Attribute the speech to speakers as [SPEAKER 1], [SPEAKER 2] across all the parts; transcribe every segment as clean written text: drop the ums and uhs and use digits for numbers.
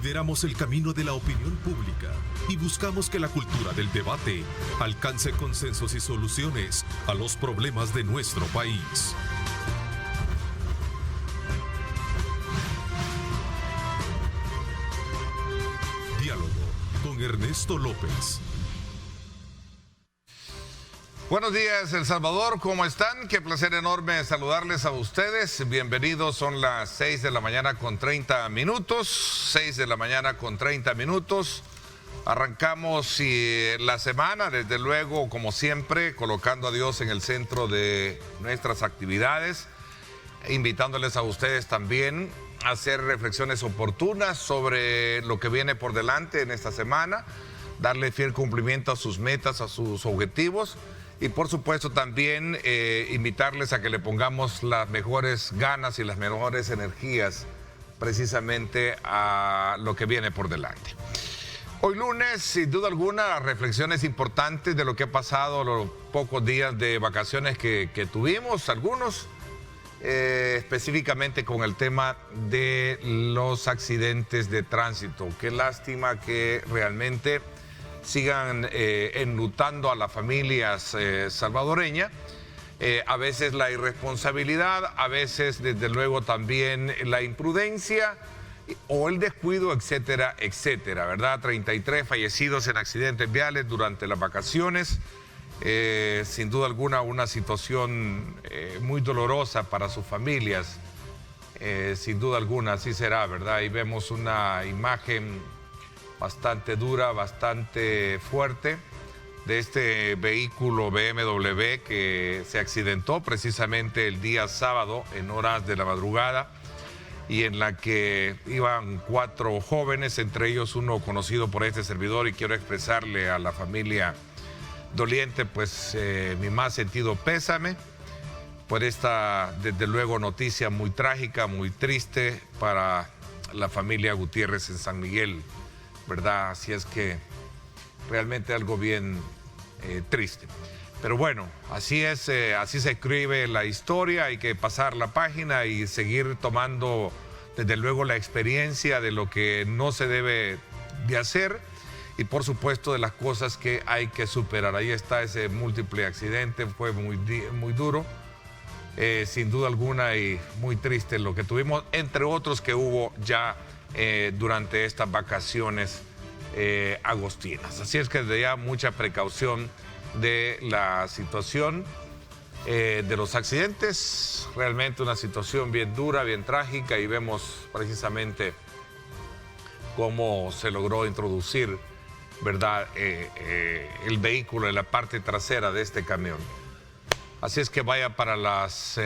[SPEAKER 1] Lideramos el camino de la opinión pública y buscamos que la cultura del debate alcance consensos y soluciones a los problemas de nuestro país. Diálogo con Ernesto López.
[SPEAKER 2] Buenos días, El Salvador, ¿cómo están? Qué placer enorme saludarles a ustedes. Bienvenidos, son las 6 de la mañana con 30 minutos. 6 de la mañana con 30 minutos. Arrancamos la semana, desde luego, como siempre, colocando a Dios en el centro de nuestras actividades, invitándoles a ustedes también a hacer reflexiones oportunas sobre lo que viene por delante en esta semana, darle fiel cumplimiento a sus metas, a sus objetivos. Y por supuesto también invitarles a que le pongamos las mejores ganas y las mejores energías precisamente a lo que viene por delante. Hoy lunes, sin duda alguna, reflexiones importantes de lo que ha pasado los pocos días de vacaciones que tuvimos, algunos, específicamente con el tema de los accidentes de tránsito. Qué lástima que realmente sigan enlutando a las familias salvadoreñas, a veces la irresponsabilidad, a veces desde luego también la imprudencia o el descuido, etcétera, etcétera, ¿verdad? 33 fallecidos en accidentes viales durante las vacaciones, sin duda alguna una situación muy dolorosa para sus familias, sin duda alguna, así será, ¿verdad? Ahí vemos una imagen bastante dura, bastante fuerte, de este vehículo BMW que se accidentó precisamente el día sábado en horas de la madrugada y en la que iban 4 jóvenes, entre ellos uno conocido por este servidor, y quiero expresarle a la familia doliente pues mi más sentido pésame por esta, desde luego, noticia muy trágica, muy triste para la familia Gutiérrez en San Miguel, ¿verdad? Así es que realmente algo bien triste. Pero bueno, así es, así se escribe la historia, hay que pasar la página y seguir tomando desde luego la experiencia de lo que no se debe de hacer y por supuesto de las cosas que hay que superar. Ahí está ese múltiple accidente, fue muy duro, sin duda alguna, y muy triste lo que tuvimos, entre otros que hubo ya durante estas vacaciones agostinas. Así es que desde ya mucha precaución de la situación de los accidentes, realmente una situación bien dura, bien trágica, y vemos precisamente cómo se logró introducir, ¿verdad?, el vehículo en la parte trasera de este camión. Así es que vaya para las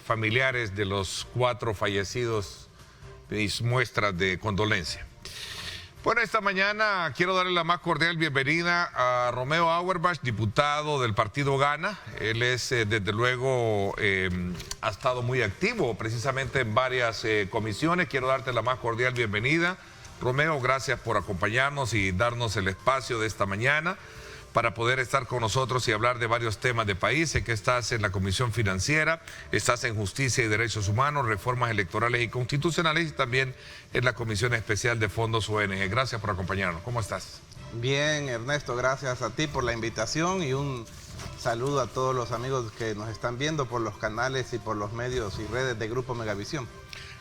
[SPEAKER 2] familiares de los 4 fallecidos mis muestras de condolencia. Bueno, esta mañana quiero darle la más cordial bienvenida a Romeo Auerbach, diputado del partido Gana. Él es, desde luego, ha estado muy activo precisamente en varias comisiones. Quiero darte la más cordial bienvenida. Romeo, gracias por acompañarnos y darnos el espacio de esta mañana para poder estar con nosotros y hablar de varios temas de país. Sé que estás en la Comisión Financiera, estás en Justicia y Derechos Humanos, Reformas Electorales y Constitucionales, y también en la Comisión Especial de Fondos ONG. Gracias por acompañarnos. ¿Cómo estás?
[SPEAKER 3] Bien, Ernesto, gracias a ti por la invitación y un saludo a todos los amigos que nos están viendo por los canales y por los medios y redes de Grupo Megavisión.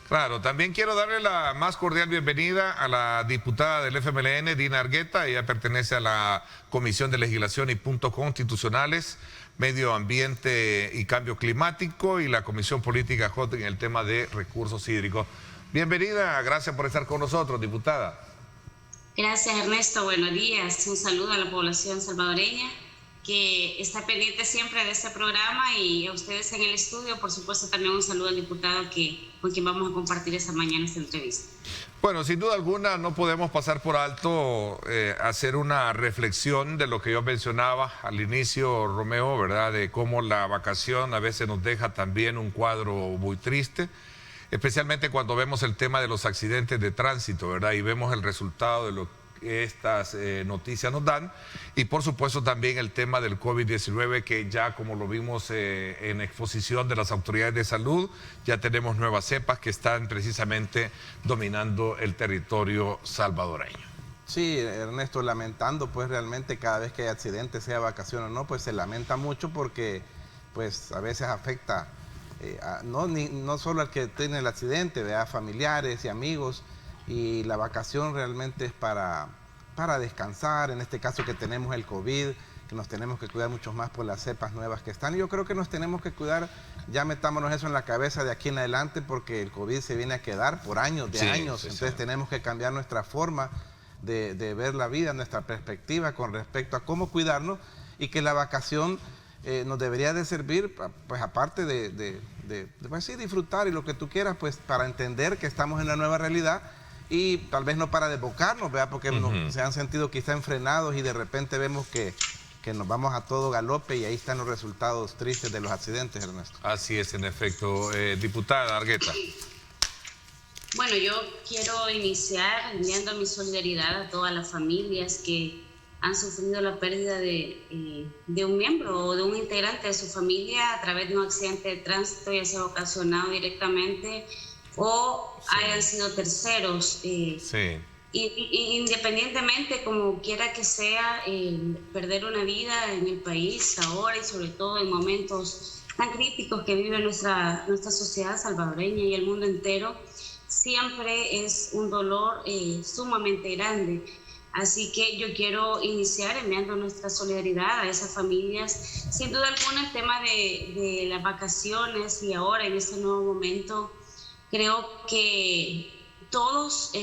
[SPEAKER 2] Claro, también quiero darle la más cordial bienvenida a la diputada del FMLN, Dina Argueta. Ella pertenece a la Comisión de Legislación y Puntos Constitucionales, Medio Ambiente y Cambio Climático, y la Comisión Política J en el tema de recursos hídricos. Bienvenida, gracias por estar con nosotros, diputada.
[SPEAKER 4] Gracias, Ernesto, buenos días. Un saludo a la población salvadoreña que está pendiente siempre de este programa, y a ustedes en el estudio, por supuesto, también un saludo al diputado con quien vamos a compartir esta mañana esta entrevista.
[SPEAKER 2] Bueno, sin duda alguna no podemos pasar por alto hacer una reflexión de lo que yo mencionaba al inicio, Romeo, ¿verdad? De cómo la vacación a veces nos deja también un cuadro muy triste, especialmente cuando vemos el tema de los accidentes de tránsito, ¿verdad? Y vemos el resultado de estas noticias nos dan. Y por supuesto también el tema del COVID-19, que ya como lo vimos en exposición de las autoridades de salud, ya tenemos nuevas cepas que están precisamente dominando el territorio salvadoreño.
[SPEAKER 3] Sí, Ernesto, lamentando pues realmente cada vez que hay accidentes, sea vacación o no, pues se lamenta mucho porque pues a veces afecta no solo al que tiene el accidente, a familiares y amigos, y la vacación realmente es para descansar, en este caso que tenemos el COVID, que nos tenemos que cuidar mucho más por las cepas nuevas que están. Y yo creo que nos tenemos que cuidar, ya metámonos eso en la cabeza de aquí en adelante, porque el COVID se viene a quedar por años, años, entonces tenemos que cambiar nuestra forma de ver la vida, nuestra perspectiva con respecto a cómo cuidarnos, y que la vacación nos debería de servir, pues aparte pues sí, disfrutar y lo que tú quieras, pues para entender que estamos en una nueva realidad y tal vez no para desbocarnos, ¿verdad? Porque se han sentido quizá enfrenados y de repente vemos que nos vamos a todo galope y ahí están los resultados tristes de los accidentes, Ernesto.
[SPEAKER 2] Así es, en efecto. Diputada Argueta.
[SPEAKER 4] Bueno, yo quiero iniciar enviando mi solidaridad a todas las familias que han sufrido la pérdida de un miembro o de un integrante de su familia a través de un accidente de tránsito, ya sea ocasionado directamente o hayan sido terceros. Independientemente, como quiera que sea, perder una vida en el país ahora y sobre todo en momentos tan críticos que vive nuestra sociedad salvadoreña y el mundo entero, siempre es un dolor sumamente grande. Así que yo quiero iniciar enviando nuestra solidaridad a esas familias. Sin duda alguna, el tema de las vacaciones y ahora en este nuevo momento, creo que todos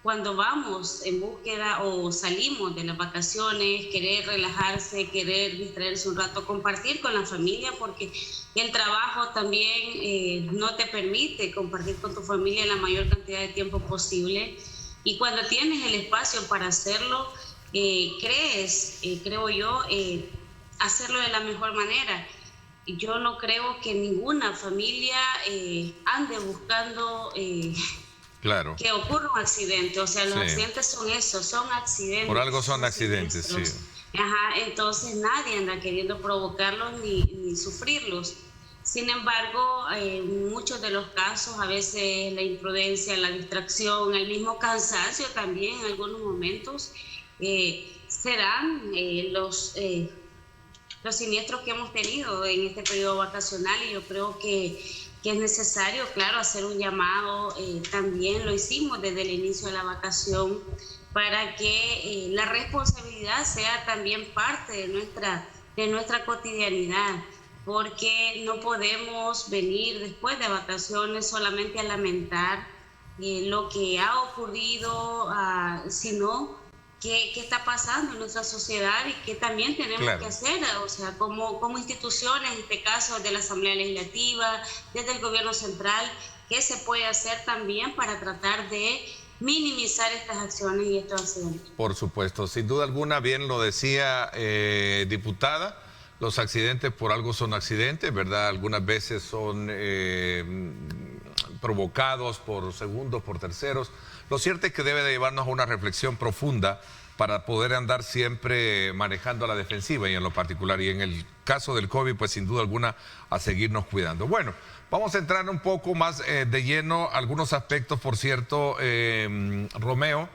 [SPEAKER 4] cuando vamos en búsqueda o salimos de las vacaciones, querer relajarse, querer distraerse un rato, compartir con la familia, porque el trabajo también no te permite compartir con tu familia la mayor cantidad de tiempo posible. Y cuando tienes el espacio para hacerlo, creo yo, hacerlo de la mejor manera. Yo no creo que ninguna familia ande buscando que ocurra un accidente. O sea, los accidentes son eso, son accidentes.
[SPEAKER 2] Por algo son accidentes, sí.
[SPEAKER 4] Ajá, entonces nadie anda queriendo provocarlos ni sufrirlos. Sin embargo, en muchos de los casos, a veces la imprudencia, la distracción, el mismo cansancio también en algunos momentos serán los siniestros que hemos tenido en este periodo vacacional, y yo creo que es necesario, claro, hacer un llamado, también lo hicimos desde el inicio de la vacación, para que la responsabilidad sea también parte de nuestra cotidianidad, porque no podemos venir después de vacaciones solamente a lamentar lo que ha ocurrido, sino qué está pasando en nuestra sociedad y qué también tenemos que hacer, o sea, como instituciones, en este caso de la Asamblea Legislativa, desde el gobierno central, qué se puede hacer también para tratar de minimizar estas acciones y estos accidentes.
[SPEAKER 2] Por supuesto, sin duda alguna, bien lo decía diputada, los accidentes por algo son accidentes, ¿verdad? Algunas veces son provocados por segundos, por terceros. Lo cierto es que debe de llevarnos a una reflexión profunda para poder andar siempre manejando a la defensiva y en lo particular. Y en el caso del COVID, pues sin duda alguna, a seguirnos cuidando. Bueno, vamos a entrar un poco más de lleno a algunos aspectos, por cierto, Romeo.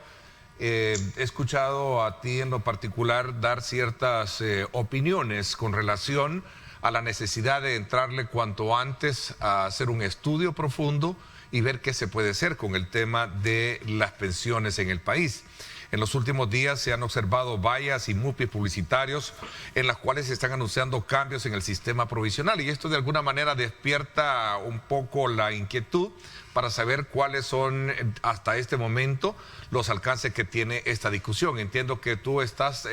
[SPEAKER 2] He escuchado a ti en lo particular dar ciertas opiniones con relación a la necesidad de entrarle cuanto antes a hacer un estudio profundo y ver qué se puede hacer con el tema de las pensiones en el país. En los últimos días se han observado vallas y mupis publicitarios en las cuales se están anunciando cambios en el sistema provisional, y esto de alguna manera despierta un poco la inquietud para saber cuáles son hasta este momento los alcances que tiene esta discusión. Entiendo que tú estás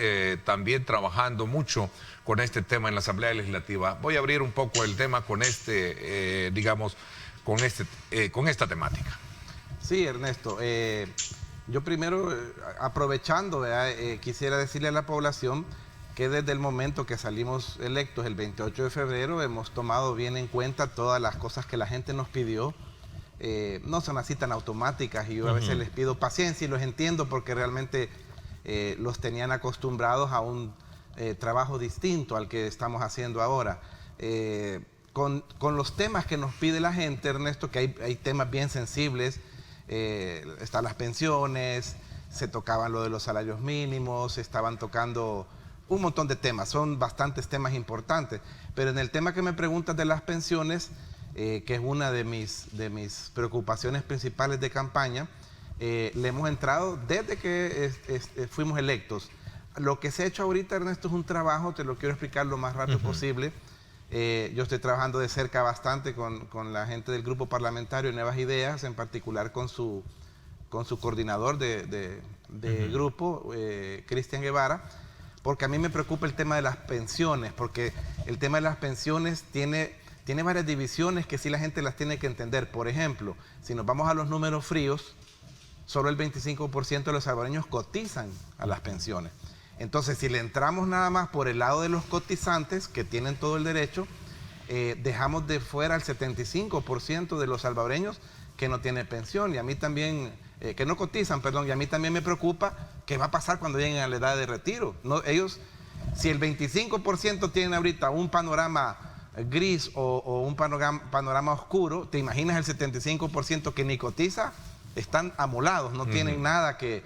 [SPEAKER 2] también trabajando mucho con este tema en la Asamblea Legislativa. Voy a abrir un poco el tema con con esta temática.
[SPEAKER 3] Sí, Ernesto. Yo primero, aprovechando, quisiera decirle a la población que desde el momento que salimos electos el 28 de febrero hemos tomado bien en cuenta todas las cosas que la gente nos pidió, no son así tan automáticas, y yo a veces les pido paciencia y los entiendo porque realmente los tenían acostumbrados a un trabajo distinto al que estamos haciendo ahora. Con los temas que nos pide la gente, Ernesto, que hay temas bien sensibles, están las pensiones, se tocaban lo de los salarios mínimos, estaban tocando un montón de temas, son bastantes temas importantes, pero en el tema que me preguntas de las pensiones, que es una de mis preocupaciones principales de campaña, le hemos entrado desde que fuimos electos. Lo que se ha hecho ahorita, Ernesto, es un trabajo, te lo quiero explicar lo más rápido posible. Yo estoy trabajando de cerca bastante con la gente del grupo parlamentario Nuevas Ideas, en particular con su coordinador de grupo, Cristian Guevara, porque a mí me preocupa el tema de las pensiones, porque el tema de las pensiones tiene varias divisiones que sí la gente las tiene que entender. Por ejemplo, si nos vamos a los números fríos, solo el 25% de los salvadoreños cotizan a las pensiones. Entonces, si le entramos nada más por el lado de los cotizantes, que tienen todo el derecho, dejamos de fuera el 75% de los salvadoreños que no tienen pensión, y a mí también, que no cotizan, perdón, y a mí también me preocupa qué va a pasar cuando lleguen a la edad de retiro. No, ellos, si el 25% tienen ahorita un panorama gris o un panorama oscuro, te imaginas el 75% que ni cotiza, están amolados, no tienen nada que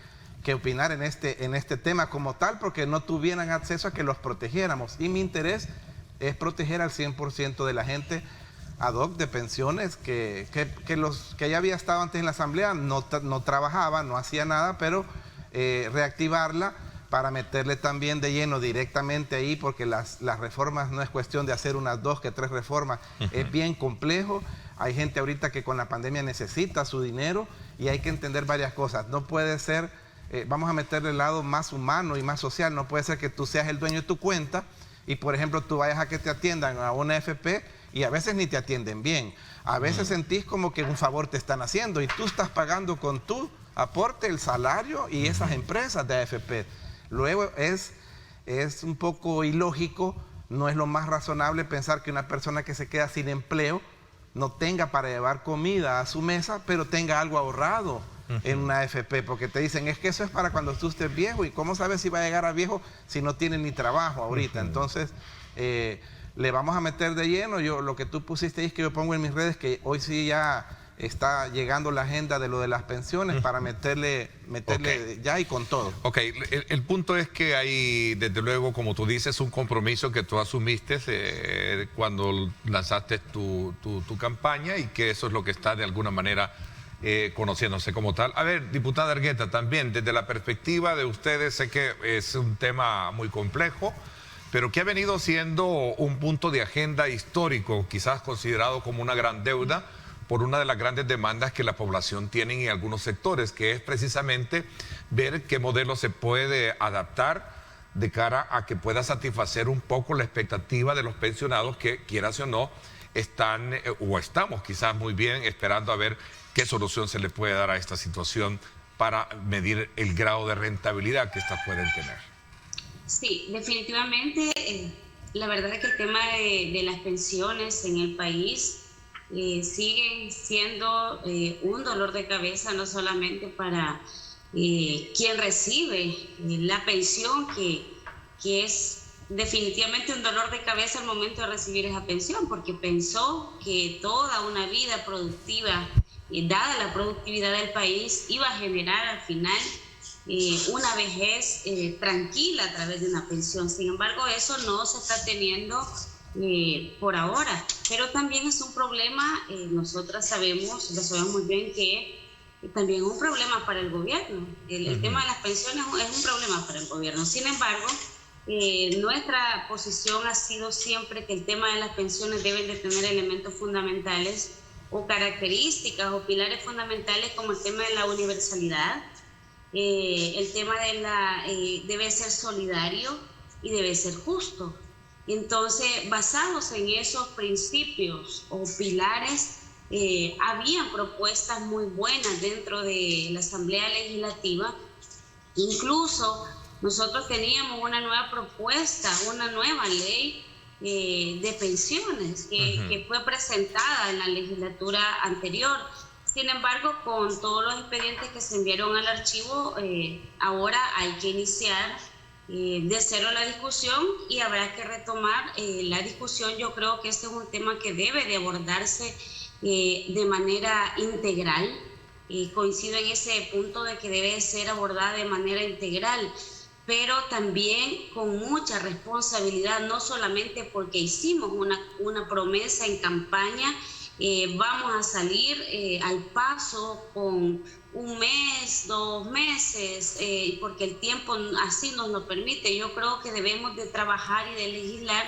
[SPEAKER 3] opinar en este tema como tal, porque no tuvieran acceso a que los protegiéramos. Y mi interés es proteger al 100% de la gente ad hoc de pensiones que ya había estado antes en la Asamblea, no trabajaba, no hacía nada, pero reactivarla para meterle también de lleno directamente ahí, porque las reformas no es cuestión de hacer unas 2 que 3 reformas, es bien complejo. Hay gente ahorita que con la pandemia necesita su dinero y hay que entender varias cosas. No puede ser, vamos a meterle el lado más humano y más social, no puede ser que tú seas el dueño de tu cuenta y, por ejemplo, tú vayas a que te atiendan a una AFP y a veces ni te atienden bien. A veces sentís como que un favor te están haciendo y tú estás pagando con tu aporte el salario y esas empresas de AFP. Luego es un poco ilógico, no es lo más razonable pensar que una persona que se queda sin empleo no tenga para llevar comida a su mesa, pero tenga algo ahorrado en una AFP, porque te dicen, es que eso es para cuando tú estés viejo, y ¿cómo sabes si va a llegar a viejo si no tiene ni trabajo ahorita? Entonces, le vamos a meter de lleno. Lo que tú pusiste ahí es que yo pongo en mis redes que hoy sí ya está llegando la agenda de lo de las pensiones para meterle ya y con todo.
[SPEAKER 2] Ok, el punto es que hay, desde luego, como tú dices, un compromiso que tú asumiste cuando lanzaste tu campaña, y que eso es lo que está de alguna manera conociéndose como tal. A ver, diputada Argueta, también desde la perspectiva de ustedes, sé que es un tema muy complejo, pero que ha venido siendo un punto de agenda histórico, quizás considerado como una gran deuda, por una de las grandes demandas que la población tiene en algunos sectores, que es precisamente ver qué modelo se puede adaptar de cara a que pueda satisfacer un poco la expectativa de los pensionados que, quieras o no, están o estamos quizás muy bien esperando a ver qué solución se le puede dar a esta situación para medir el grado de rentabilidad que estas pueden tener.
[SPEAKER 4] Sí, definitivamente, la verdad es que el tema de las pensiones en el país siguen siendo un dolor de cabeza, no solamente para quien recibe la pensión, que es definitivamente un dolor de cabeza al momento de recibir esa pensión, porque pensó que toda una vida productiva, dada la productividad del país, iba a generar al final una vejez tranquila a través de una pensión. Sin embargo, eso no se está teniendo por ahora, pero también es un problema, nosotras sabemos, lo sabemos muy bien, que también es un problema para el gobierno. El tema de las pensiones es un problema para el gobierno. Sin embargo, nuestra posición ha sido siempre que el tema de las pensiones deben de tener elementos fundamentales o características o pilares fundamentales, como el tema de la universalidad, el tema de debe ser solidario y debe ser justo. Entonces, basados en esos principios o pilares, habían propuestas muy buenas dentro de la Asamblea Legislativa. Incluso nosotros teníamos una nueva propuesta, una nueva ley de pensiones que fue presentada en la legislatura anterior. Sin embargo, con todos los expedientes que se enviaron al archivo, ahora hay que iniciar de cero la discusión y habrá que retomar la discusión. Yo creo que este es un tema que debe de abordarse de manera integral. Coincido en ese punto de que debe ser abordada de manera integral, pero también con mucha responsabilidad, no solamente porque hicimos una promesa en campaña. Vamos a salir al paso con 1 mes, 2 meses, porque el tiempo así nos lo permite. Yo creo que debemos de trabajar y de legislar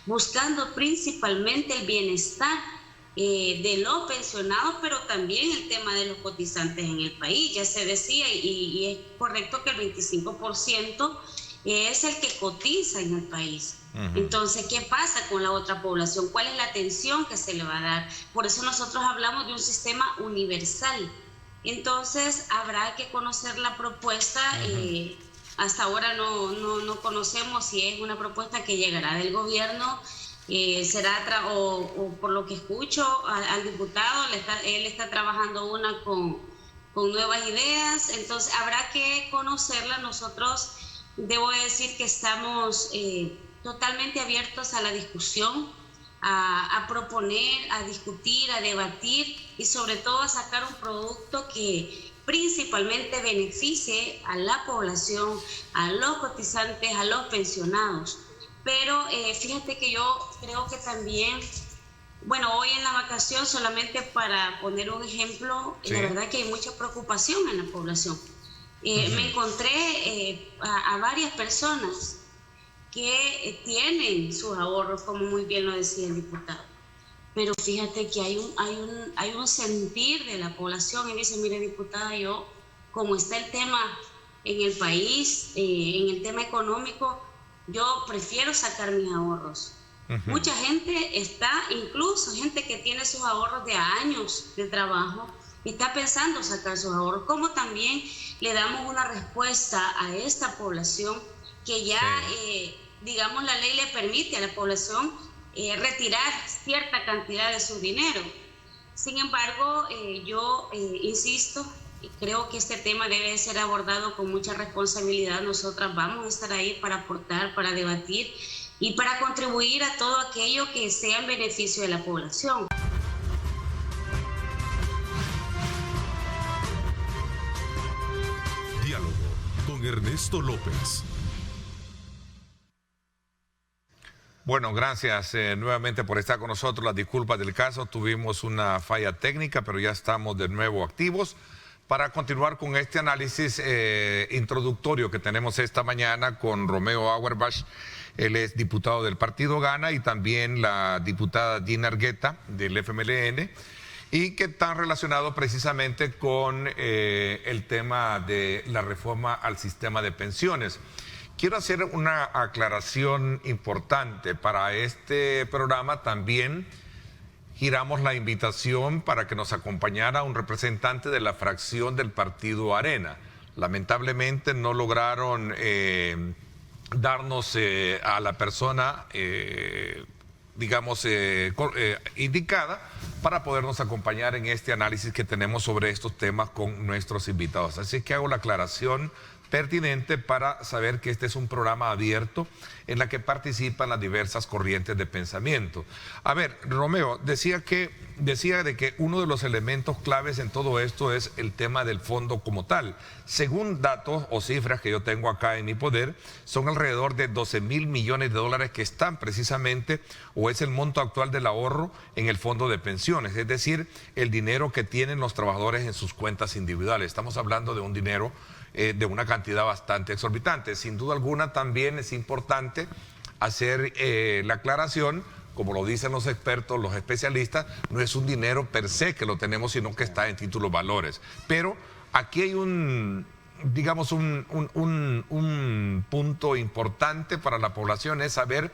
[SPEAKER 4] buscando principalmente el bienestar de los pensionados, pero también el tema de los cotizantes en el país. Ya se decía, y es correcto que el 25% es el que cotiza en el país. Entonces, ¿qué pasa con la otra población? ¿Cuál es la atención que se le va a dar? Por eso nosotros hablamos de un sistema universal. Entonces, habrá que conocer la propuesta. Hasta ahora no conocemos si es una propuesta que llegará del gobierno. Será o por lo que escucho al diputado, él está trabajando una con nuevas ideas. Entonces, habrá que conocerla. Nosotros, debo decir que estamos totalmente abiertos a la discusión, a proponer, a discutir, a debatir y sobre todo a sacar un producto que principalmente beneficie a la población, a los cotizantes, a los pensionados. Pero fíjate que yo creo que también, bueno, hoy en la vacación, solamente para poner un ejemplo, sí, la verdad que hay mucha preocupación en la población. Me encontré a varias personas que tienen sus ahorros, como muy bien lo decía el diputado. Pero fíjate que hay un sentir de la población y dice, mire, diputada, yo, como está el tema en el país, en el tema económico, yo prefiero sacar mis ahorros. Mucha gente está, incluso gente que tiene sus ahorros de años de trabajo, está pensando sacar sus ahorros. Como también le damos una respuesta a esta población que ya, digamos, la ley le permite a la población retirar cierta cantidad de su dinero. Sin embargo, yo insisto, creo que este tema debe ser abordado con mucha responsabilidad. Nosotras vamos a estar ahí para aportar, para debatir y para contribuir a todo aquello que sea en beneficio de la población.
[SPEAKER 1] Diálogo con Ernesto López.
[SPEAKER 2] Bueno, gracias nuevamente por estar con nosotros. Las disculpas del caso, tuvimos una falla técnica, pero ya estamos de nuevo activos para continuar con este análisis introductorio que tenemos esta mañana con Romeo Auerbach. Él es diputado del Partido Gana, y también la diputada Gina Argueta del FMLN, y que están relacionados precisamente con el tema de la reforma al sistema de pensiones. Quiero hacer una aclaración importante. Para este programa también giramos la invitación para que nos acompañara un representante de la fracción del Partido Arena. Lamentablemente no lograron darnos a la persona, digamos, indicada para podernos acompañar en este análisis que tenemos sobre estos temas con nuestros invitados. Así que hago la aclaración pertinente para saber que este es un programa abierto en la que participan las diversas corrientes de pensamiento. A ver, Romeo, decía de que uno de los elementos claves en todo esto es el tema del fondo como tal. Según datos o cifras que yo tengo acá en mi poder, son alrededor de 12.000 millones de dólares que están precisamente, o es el monto actual del ahorro en el fondo de pensiones, es decir, el dinero que tienen los trabajadores en sus cuentas individuales. Estamos hablando de un dinero de una cantidad bastante exorbitante. Sin duda alguna también es importante hacer la aclaración, como lo dicen los expertos, los especialistas, no es un dinero per se que lo tenemos, sino que está en títulos valores. Pero aquí hay un punto importante para la población, es saber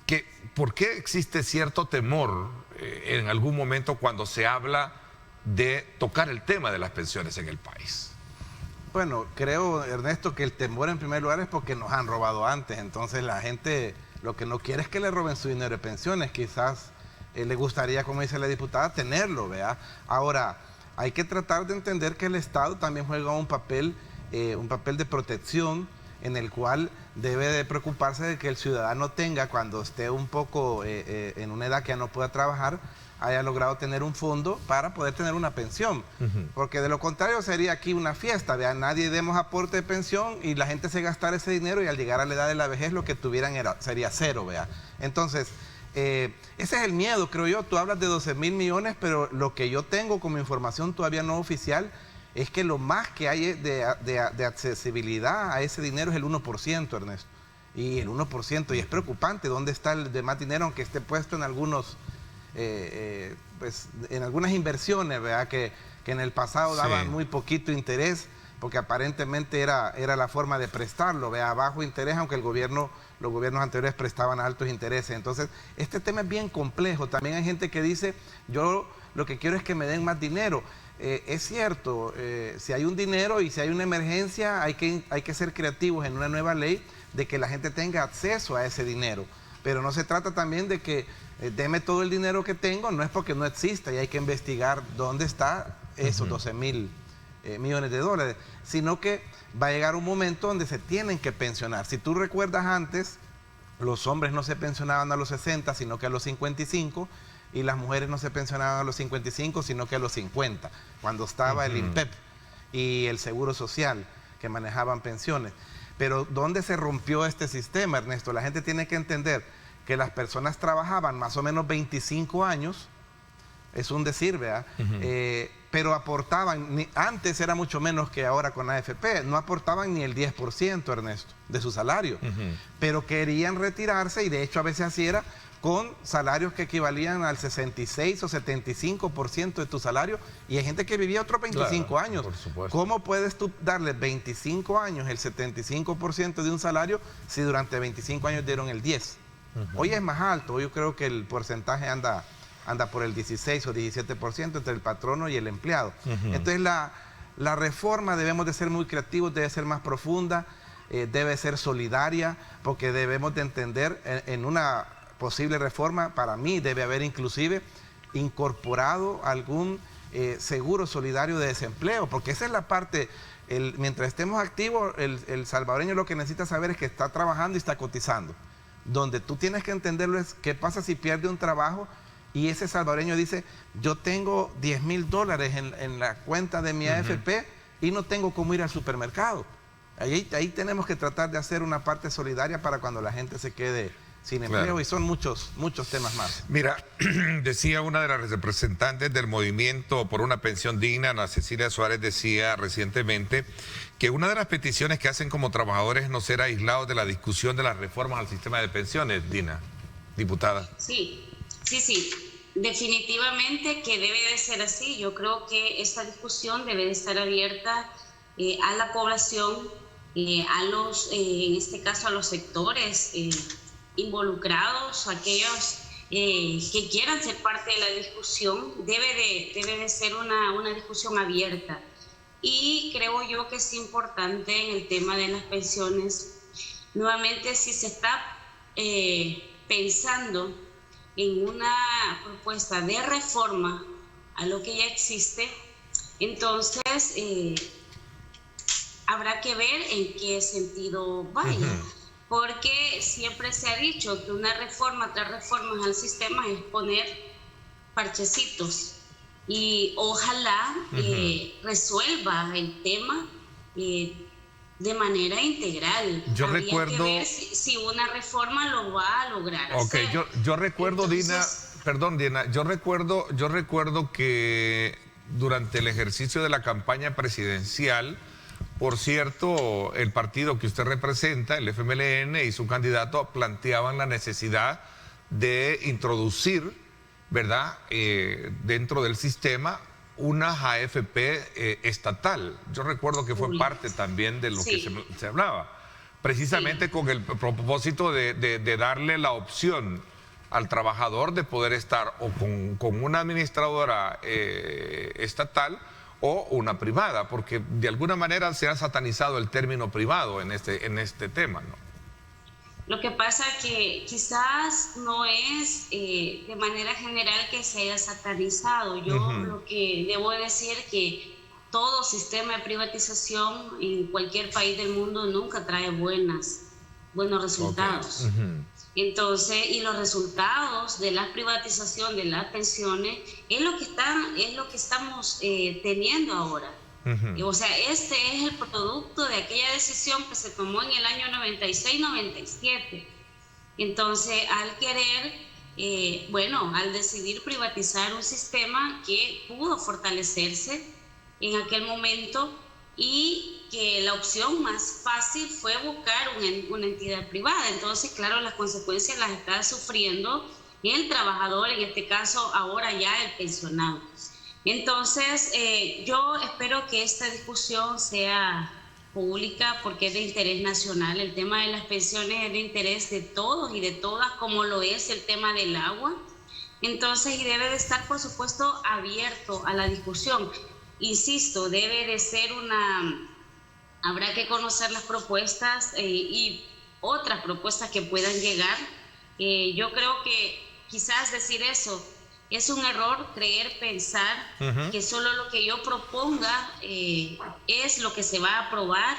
[SPEAKER 2] que por qué existe cierto temor en algún momento cuando se habla de tocar el tema de las pensiones en el país.
[SPEAKER 3] Bueno, creo, Ernesto, que el temor en primer lugar es porque nos han robado antes. Entonces la gente lo que no quiere es que le roben su dinero de pensiones. Quizás le gustaría, como dice la diputada, tenerlo, ¿vea? Ahora, hay que tratar de entender que el Estado también juega un papel de protección, en el cual debe de preocuparse de que el ciudadano tenga, cuando esté un poco en una edad que ya no pueda trabajar, haya logrado tener un fondo para poder tener una pensión. Porque de lo contrario sería aquí una fiesta, ¿vea? Nadie demos aporte de pensión y la gente se gastara ese dinero y al llegar a la edad de la vejez lo que tuvieran sería cero, ¿vea? Entonces, ese es el miedo, creo yo. Tú hablas de 12.000 millones, pero lo que yo tengo como información todavía no oficial es que lo más que hay de accesibilidad a ese dinero es el 1%, Ernesto. Y el 1%, y es preocupante, ¿dónde está el demás dinero? Aunque esté puesto en algunos, pues, en algunas inversiones, ¿verdad? Que en el pasado daban muy poquito interés, porque aparentemente era la forma de prestarlo, ¿verdad? A bajo interés, aunque los gobiernos anteriores prestaban altos intereses. Entonces, este tema es bien complejo. También hay gente que dice, yo lo que quiero es que me den más dinero. Es cierto, si hay un dinero y si hay una emergencia, hay que ser creativos en una nueva ley de que la gente tenga acceso a ese dinero. Pero no se trata también de que deme todo el dinero que tengo, no es porque no exista y hay que investigar dónde está esos 12.000 millones de dólares, sino que va a llegar un momento donde se tienen que pensionar. Si tú recuerdas antes, los hombres no se pensionaban a los 60, sino que a los 55, y las mujeres no se pensionaban a los 55, sino que a los 50, cuando estaba el INPEP y el Seguro Social, que manejaban pensiones. Pero ¿dónde se rompió este sistema, Ernesto? La gente tiene que entender que las personas trabajaban más o menos 25 años, es un decir, ¿verdad? Pero aportaban, antes era mucho menos que ahora con AFP, no aportaban ni el 10%, Ernesto, de su salario, pero querían retirarse, y de hecho a veces así era, con salarios que equivalían al 66 o 75% de tu salario, y hay gente que vivía otros 25 años.
[SPEAKER 2] Por supuesto.
[SPEAKER 3] ¿Cómo puedes tú darle 25 años el 75% de un salario si durante 25 años dieron el 10%? Hoy es más alto, yo creo que el porcentaje anda por el 16 o 17% entre el patrono y el empleado. Entonces la reforma debemos de ser muy creativos, debe ser más profunda, debe ser solidaria, porque debemos de entender en una posible reforma, para mí debe haber inclusive incorporado algún seguro solidario de desempleo, porque esa es la parte, mientras estemos activos, el salvadoreño lo que necesita saber es que está trabajando y está cotizando. Donde tú tienes que entenderlo es qué pasa si pierde un trabajo y ese salvadoreño dice, yo tengo $10.000 en la cuenta de mi AFP y no tengo cómo ir al supermercado. Ahí tenemos que tratar de hacer una parte solidaria para cuando la gente se quede sin empleo, y son muchos temas más.
[SPEAKER 2] Mira, decía una de las representantes del movimiento por una pensión digna, Ana Cecilia Suárez, decía recientemente que una de las peticiones que hacen como trabajadores es no ser aislados de la discusión de las reformas al sistema de pensiones, Dina, diputada.
[SPEAKER 4] Sí, definitivamente que debe de ser así. Yo creo que esta discusión debe de estar abierta a la población, en este caso a los sectores involucrados, aquellos que quieran ser parte de la discusión. Debe de ser una discusión abierta. Y creo yo que es importante en el tema de las pensiones, nuevamente, si se está pensando en una propuesta de reforma a lo que ya existe, entonces habrá que ver en qué sentido vaya. Porque siempre se ha dicho que una reforma tras reformas al sistema es poner parchecitos, y ojalá resuelva el tema de manera integral.
[SPEAKER 2] Yo
[SPEAKER 4] Habría
[SPEAKER 2] recuerdo
[SPEAKER 4] que ver si una reforma lo va a lograr hacer.
[SPEAKER 2] Yo recuerdo, entonces, Dina, perdón, Dina, yo recuerdo que durante el ejercicio de la campaña presidencial, por cierto, el partido que usted representa, el FMLN, y su candidato planteaban la necesidad de introducir, ¿verdad?, dentro del sistema una AFP estatal. Yo recuerdo que fue parte también de lo que se hablaba, precisamente con el propósito de darle la opción al trabajador de poder estar o con una administradora estatal o una privada, porque de alguna manera se ha satanizado el término privado en este tema, ¿no?
[SPEAKER 4] Lo que pasa que quizás no es de manera general que se haya satanizado. Yo lo que debo decir que todo sistema de privatización en cualquier país del mundo nunca trae buenos resultados. Entonces, y los resultados de la privatización de las pensiones es lo que estamos teniendo ahora. O sea, este es el producto de aquella decisión que se tomó en el año 96-97. Entonces, al querer, al decidir privatizar un sistema que pudo fortalecerse en aquel momento y que la opción más fácil fue buscar una entidad privada. Entonces, claro, las consecuencias las está sufriendo el trabajador, en este caso ahora ya el pensionado. Entonces, yo espero que esta discusión sea pública porque es de interés nacional. El tema de las pensiones es de interés de todos y de todas, como lo es el tema del agua. Entonces, y debe de estar, por supuesto, abierto a la discusión. Insisto, debe de ser habrá que conocer las propuestas y otras propuestas que puedan llegar. Yo creo que quizás decir eso es un error, pensar que solo lo que yo proponga es lo que se va a aprobar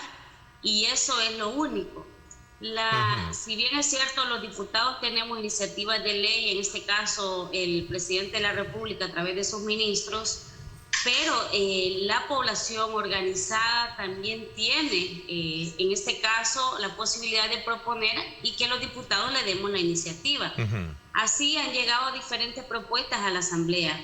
[SPEAKER 4] y eso es lo único. Si bien es cierto, los diputados tenemos iniciativas de ley, en este caso el presidente de la República a través de sus ministros, pero la población organizada también tiene, en este caso, la posibilidad de proponer y que los diputados le demos la iniciativa. Así han llegado diferentes propuestas a la Asamblea.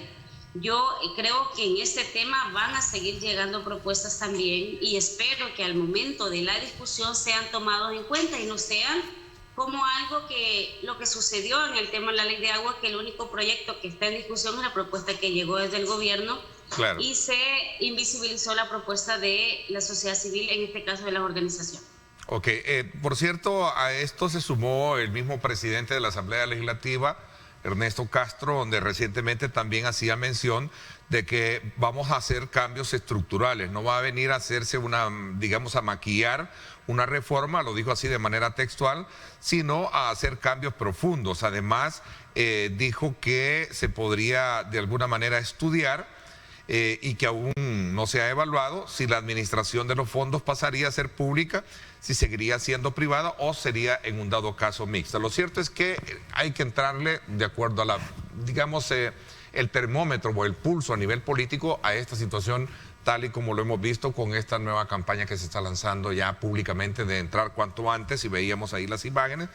[SPEAKER 4] Yo creo que en este tema van a seguir llegando propuestas también y espero que al momento de la discusión sean tomados en cuenta y no sean como algo que lo que sucedió en el tema de la ley de agua, que el único proyecto que está en discusión es la propuesta que llegó desde el gobierno. Claro. Y se invisibilizó la propuesta de la sociedad civil, en este caso de las organizaciones.
[SPEAKER 2] Ok, por cierto, a esto se sumó el mismo presidente de la Asamblea Legislativa, Ernesto Castro, donde recientemente también hacía mención de que vamos a hacer cambios estructurales, no va a venir a hacerse a maquillar una reforma, lo dijo así de manera textual, sino a hacer cambios profundos. Además, dijo que se podría de alguna manera estudiar y que aún no se ha evaluado si la administración de los fondos pasaría a ser pública, si seguiría siendo privada o sería en un dado caso mixta. Lo cierto es que hay que entrarle de acuerdo a el termómetro o el pulso a nivel político a esta situación, tal y como lo hemos visto con esta nueva campaña que se está lanzando ya públicamente de entrar cuanto antes, y veíamos ahí las imágenes,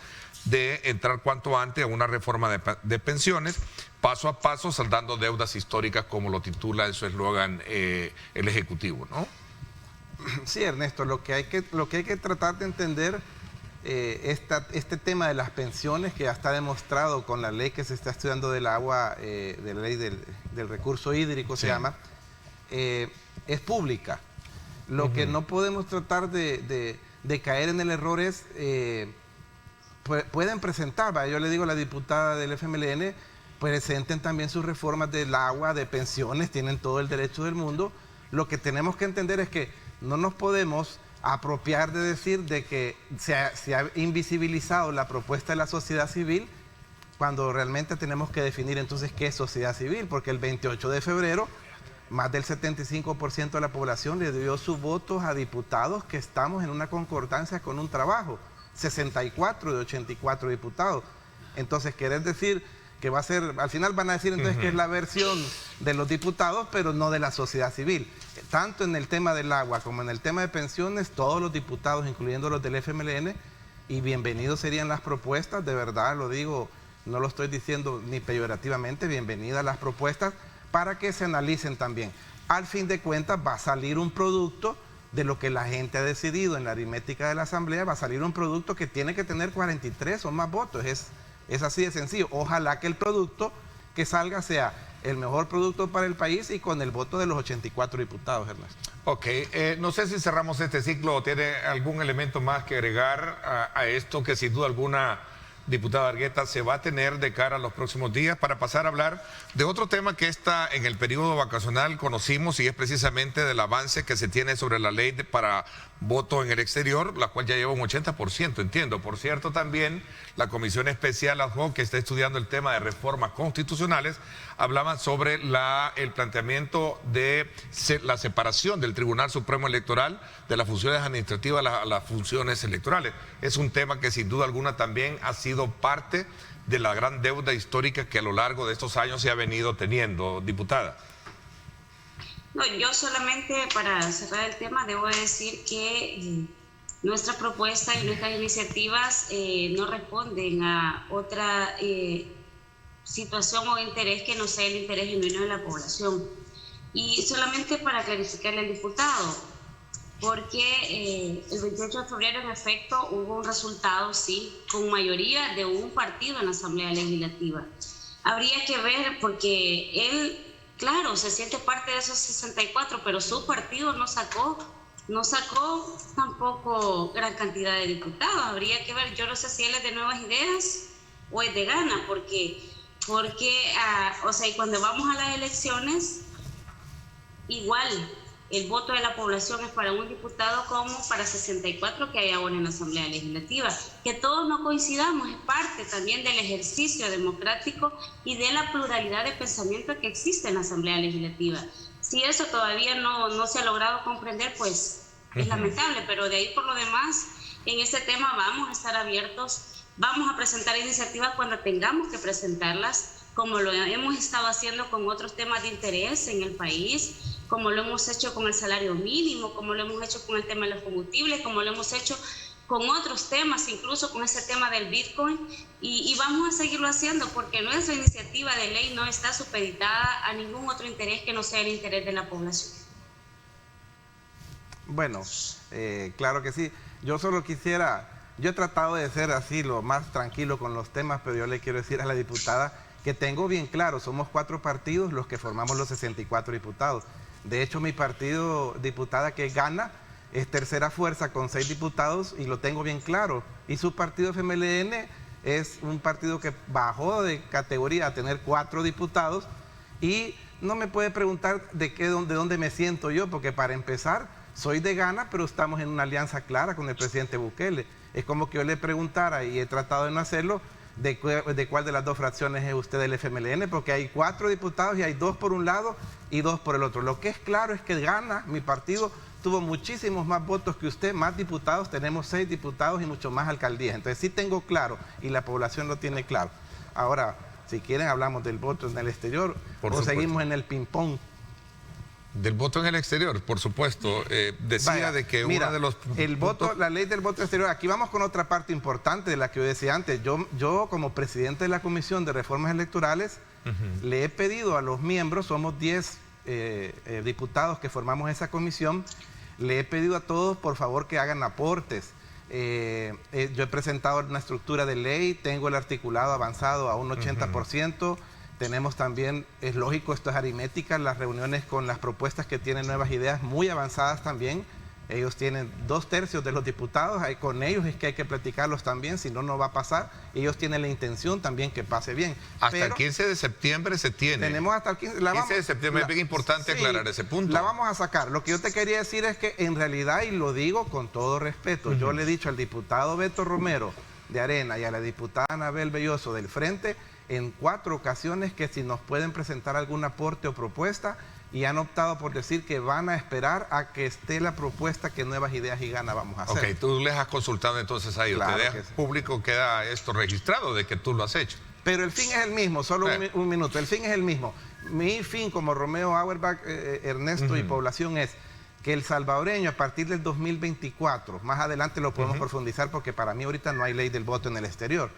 [SPEAKER 2] de entrar cuanto antes a una reforma de pensiones, paso a paso, saldando deudas históricas, como lo titula en su eslogan el Ejecutivo, ¿no?
[SPEAKER 3] Sí, Ernesto, lo que hay que tratar de entender, este tema de las pensiones, que ya está demostrado con la ley que se está estudiando del agua, de la ley del recurso hídrico, se llama, es pública. Lo que no podemos tratar de caer en el error es, pueden presentar, yo le digo a la diputada del FMLN, presenten también sus reformas del agua, de pensiones, tienen todo el derecho del mundo. Lo que tenemos que entender es que no nos podemos apropiar de decir de que se ha invisibilizado la propuesta de la sociedad civil, cuando realmente tenemos que definir entonces qué es sociedad civil, porque el 28 de febrero más del 75% de la población le dio sus votos a diputados que estamos en una concordancia con un trabajo, 64 de 84 diputados. Entonces, querer decir que va a ser, al final van a decir entonces que es la versión de los diputados, pero no de la sociedad civil. Tanto en el tema del agua como en el tema de pensiones, todos los diputados, incluyendo los del FMLN, y bienvenidos serían las propuestas, de verdad lo digo, no lo estoy diciendo ni peyorativamente, bienvenidas las propuestas, para que se analicen también. Al fin de cuentas va a salir un producto de lo que la gente ha decidido en la aritmética de la Asamblea, va a salir un producto que tiene que tener 43 o más votos, es así de sencillo. Ojalá que el producto que salga sea el mejor producto para el país y con el voto de los 84 diputados, Ernesto.
[SPEAKER 2] Ok, no sé si cerramos este ciclo o tiene algún elemento más que agregar a esto, que sin duda alguna diputada Argueta, se va a tener de cara a los próximos días para pasar a hablar de otro tema que está en el periodo vacacional conocimos y es precisamente del avance que se tiene sobre la ley para voto en el exterior, la cual ya lleva un 80%, entiendo. Por cierto, también la Comisión Especial ad hoc que está estudiando el tema de reformas constitucionales hablaban sobre el planteamiento de la separación del Tribunal Supremo Electoral de las funciones administrativas a las funciones electorales. Es un tema que sin duda alguna también ha sido parte de la gran deuda histórica que a lo largo de estos años se ha venido teniendo, diputada.
[SPEAKER 4] No, yo solamente para cerrar el tema debo decir que nuestra propuesta y nuestras iniciativas no responden a otra situación o interés que no sea el interés genuino de la población. Y solamente para clarificarle al diputado, porque el 28 de febrero en efecto hubo un resultado, sí, con mayoría de un partido en la Asamblea Legislativa. Habría que ver, porque él, claro, se siente parte de esos 64, pero su partido no sacó tampoco gran cantidad de diputados. Habría que ver, yo no sé si él es de Nuevas Ideas o es de Gana, porque o sea, y cuando vamos a las elecciones, igual el voto de la población es para un diputado como para 64 que hay ahora en la Asamblea Legislativa. Que todos no coincidamos es parte también del ejercicio democrático y de la pluralidad de pensamiento que existe en la Asamblea Legislativa. Si eso todavía no se ha logrado comprender, pues es lamentable, pero de ahí por lo demás, en este tema vamos a estar abiertos, vamos a presentar iniciativas cuando tengamos que presentarlas, como lo hemos estado haciendo con otros temas de interés en el país, como lo hemos hecho con el salario mínimo, como lo hemos hecho con el tema de los combustibles, como lo hemos hecho con otros temas, incluso con ese tema del Bitcoin, y vamos a seguirlo haciendo porque nuestra iniciativa de ley no está supeditada a ningún otro interés que no sea el interés de la población.
[SPEAKER 3] Bueno, claro que sí. Yo he tratado de ser así lo más tranquilo con los temas, pero yo le quiero decir a la diputada que tengo bien claro, somos 4 partidos los que formamos los 64 diputados. De hecho, mi partido, diputada, que gana, es tercera fuerza con 6 diputados y lo tengo bien claro. Y su partido FMLN es un partido que bajó de categoría a tener 4 diputados y no me puede preguntar de dónde me siento yo, porque para empezar, soy de Gana, pero estamos en una alianza clara con el presidente Bukele. Es como que yo le preguntara, y he tratado de no hacerlo, de cuál de las 2 fracciones es usted del FMLN, porque hay 4 diputados y hay 2 por un lado y 2 por el otro. Lo que es claro es que Gana, mi partido, tuvo muchísimos más votos que usted, más diputados, tenemos 6 diputados y mucho más alcaldías. Entonces sí tengo claro y la población lo tiene claro. Ahora, si quieren hablamos del voto en el exterior o seguimos en el ping-pong.
[SPEAKER 2] Del voto en el exterior, por supuesto. Decía de que
[SPEAKER 3] mira,
[SPEAKER 2] uno de los...
[SPEAKER 3] la ley del voto exterior, aquí vamos con otra parte importante de la que yo decía antes. Yo como presidente de la Comisión de Reformas Electorales, le he pedido a los miembros, somos 10 diputados que formamos esa comisión, le he pedido a todos, por favor, que hagan aportes. Yo he presentado una estructura de ley, tengo el articulado avanzado a un 80%. Tenemos también, es lógico, esto es aritmética, las reuniones con las propuestas que tienen Nuevas Ideas muy avanzadas también. Ellos tienen 2/3 de los diputados, con ellos es que hay que platicarlos también, si no, no va a pasar. Ellos tienen la intención también que pase bien.
[SPEAKER 2] Hasta el 15 de septiembre se tiene.
[SPEAKER 3] Tenemos hasta el 15
[SPEAKER 2] de septiembre, es bien importante aclarar ese punto.
[SPEAKER 3] La vamos a sacar. Lo que yo te quería decir es que en realidad, y lo digo con todo respeto, yo le he dicho al diputado Beto Romero de Arena y a la diputada Anabel Belloso del Frente, en 4 ocasiones que si nos pueden presentar algún aporte o propuesta, y han optado por decir que van a esperar a que esté la propuesta que Nuevas Ideas y Gana vamos a hacer.
[SPEAKER 2] Ok, tú les has consultado entonces a ellos,
[SPEAKER 3] claro,
[SPEAKER 2] público queda esto registrado de que tú lo has hecho.
[SPEAKER 3] Pero el fin es el mismo, solo un minuto, el fin es el mismo. Mi fin como Romeo Auerbach, Ernesto y población es que el salvadoreño a partir del 2024, más adelante lo podemos profundizar porque para mí ahorita no hay ley del voto en el exterior.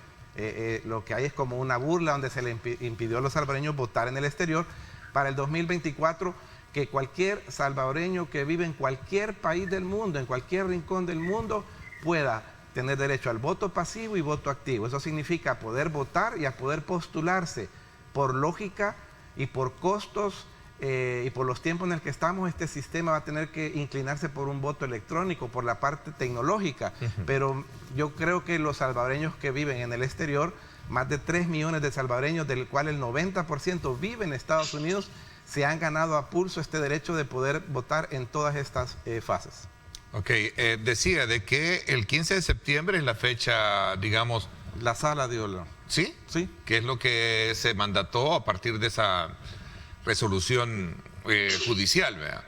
[SPEAKER 3] Lo que hay es como una burla donde se le impidió a los salvadoreños votar en el exterior. Para el 2024, que cualquier salvadoreño que vive en cualquier país del mundo, en cualquier rincón del mundo, pueda tener derecho al voto pasivo y voto activo. Eso significa poder votar y a poder postularse por lógica y por costos y por los tiempos en el que estamos, este sistema va a tener que inclinarse por un voto electrónico, por la parte tecnológica. Pero yo creo que los salvadoreños que viven en el exterior, más de 3 millones de salvadoreños, del cual el 90% vive en Estados Unidos, se han ganado a pulso este derecho de poder votar en todas estas fases.
[SPEAKER 2] Ok, decía de que el 15 de septiembre es la fecha, digamos...
[SPEAKER 3] La sala de honor.
[SPEAKER 2] ¿Sí?
[SPEAKER 3] Sí.
[SPEAKER 2] Que es lo que se mandató a partir de esa resolución judicial, ¿verdad?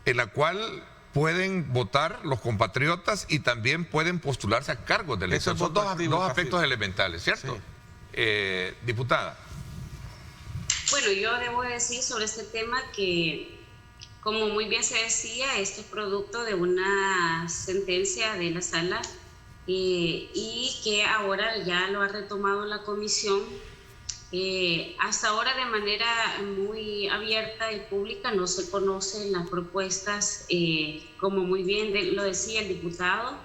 [SPEAKER 2] En la cual pueden votar los compatriotas y también pueden postularse a cargos de elección. Son dos aspectos elementales, ¿cierto? Sí. Diputada.
[SPEAKER 4] Bueno, yo debo decir sobre este tema que, como muy bien se decía, esto es producto de una sentencia de la sala y que ahora ya lo ha retomado la comisión. Hasta ahora de manera muy abierta y pública no se conocen las propuestas, como muy bien lo decía el diputado,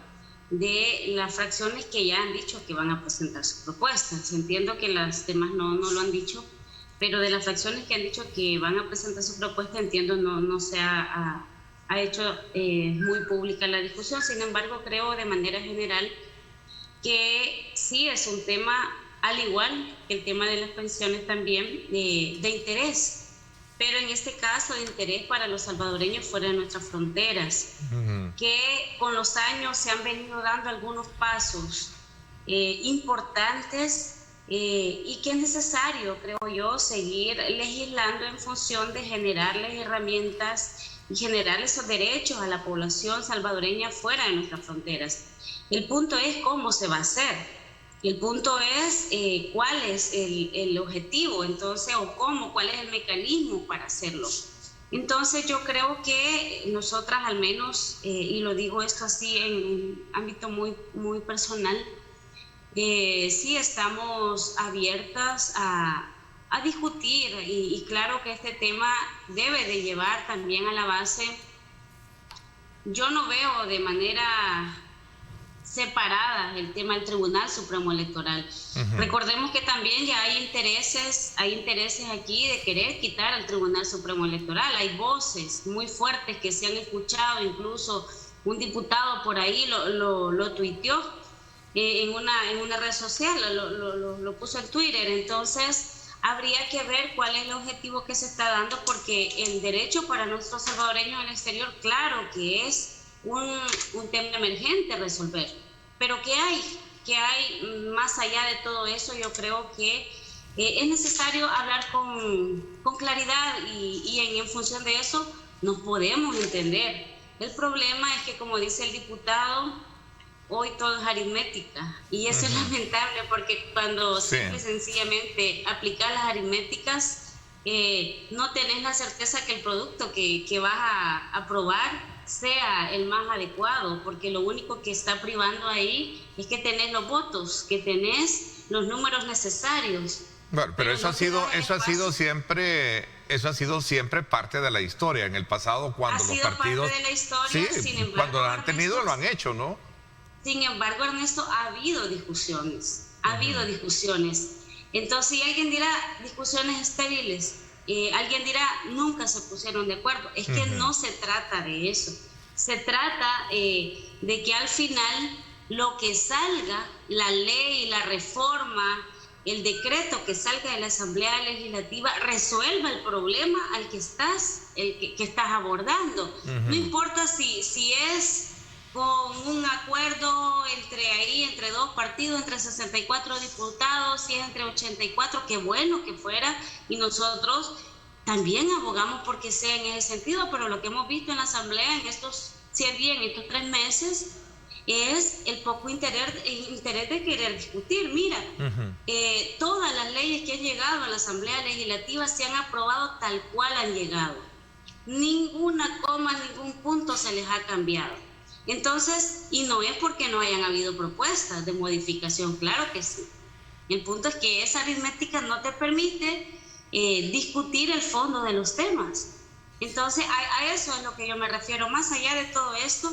[SPEAKER 4] de las fracciones que ya han dicho que van a presentar sus propuestas. Entiendo que las demás no lo han dicho, pero de las fracciones que han dicho que van a presentar su propuesta, entiendo no se ha hecho muy pública la discusión. Sin embargo, creo de manera general que sí es un tema, al igual que el tema de las pensiones también, de interés, pero en este caso de interés para los salvadoreños fuera de nuestras fronteras, que con los años se han venido dando algunos pasos importantes y que es necesario, creo yo, seguir legislando en función de generarles herramientas y generar esos derechos a la población salvadoreña fuera de nuestras fronteras. El punto es cómo se va a hacer. El punto es cuál es el objetivo, entonces, o cómo, cuál es el mecanismo para hacerlo. Entonces, yo creo que nosotras, al menos, y lo digo esto así en ámbito muy, muy personal, sí estamos abiertas a discutir y claro que este tema debe de llevar también a la base. Yo no veo de manera separada el tema del Tribunal Supremo Electoral. Recordemos que también ya hay intereses aquí de querer quitar al Tribunal Supremo Electoral. Hay voces muy fuertes que se han escuchado, incluso un diputado por ahí lo tuiteó en una red social, lo puso en Twitter. Entonces habría que ver cuál es el objetivo que se está dando, porque el derecho para nuestros salvadoreños en el exterior, claro que es un tema emergente a resolver, pero ¿qué hay más allá de todo eso? Yo creo que es necesario hablar con claridad y en función de eso nos podemos entender. El problema es que, como dice el diputado, hoy todo es aritmética y eso es lamentable, porque cuando simple y sencillamente aplicas las aritméticas, no tenés la certeza que el producto que vas a aprobar sea el más adecuado, porque lo único que está privando ahí es que tenés los votos, que tenés los números necesarios.
[SPEAKER 2] Bueno, pero eso ha sido siempre parte de la historia. En el pasado, cuando los partidos,
[SPEAKER 4] parte de la historia,
[SPEAKER 2] sí,
[SPEAKER 4] sin embargo,
[SPEAKER 2] cuando lo han tenido, lo han hecho, ¿no?
[SPEAKER 4] Sin embargo, Ernesto, ha habido discusiones. Entonces, si alguien dirá discusiones estériles, alguien dirá nunca se pusieron de acuerdo. Es que no se trata de eso. Se trata de que al final lo que salga, la ley, la reforma, el decreto que salga de la Asamblea Legislativa, resuelva el problema al que estás abordando. No importa si es con un acuerdo entre dos partidos, entre 64 diputados, si es entre 84, qué bueno que fuera, y nosotros también abogamos porque sea en ese sentido, pero lo que hemos visto en la Asamblea en estos 3 meses es el poco interés de querer discutir. Mira, todas las leyes que han llegado a la Asamblea Legislativa se han aprobado tal cual han llegado. Ninguna coma, ningún punto se les ha cambiado. Entonces, y no es porque no hayan habido propuestas de modificación, claro que sí. El punto es que esa aritmética no te permite discutir el fondo de los temas. Entonces, a eso es lo que yo me refiero. Más allá de todo esto,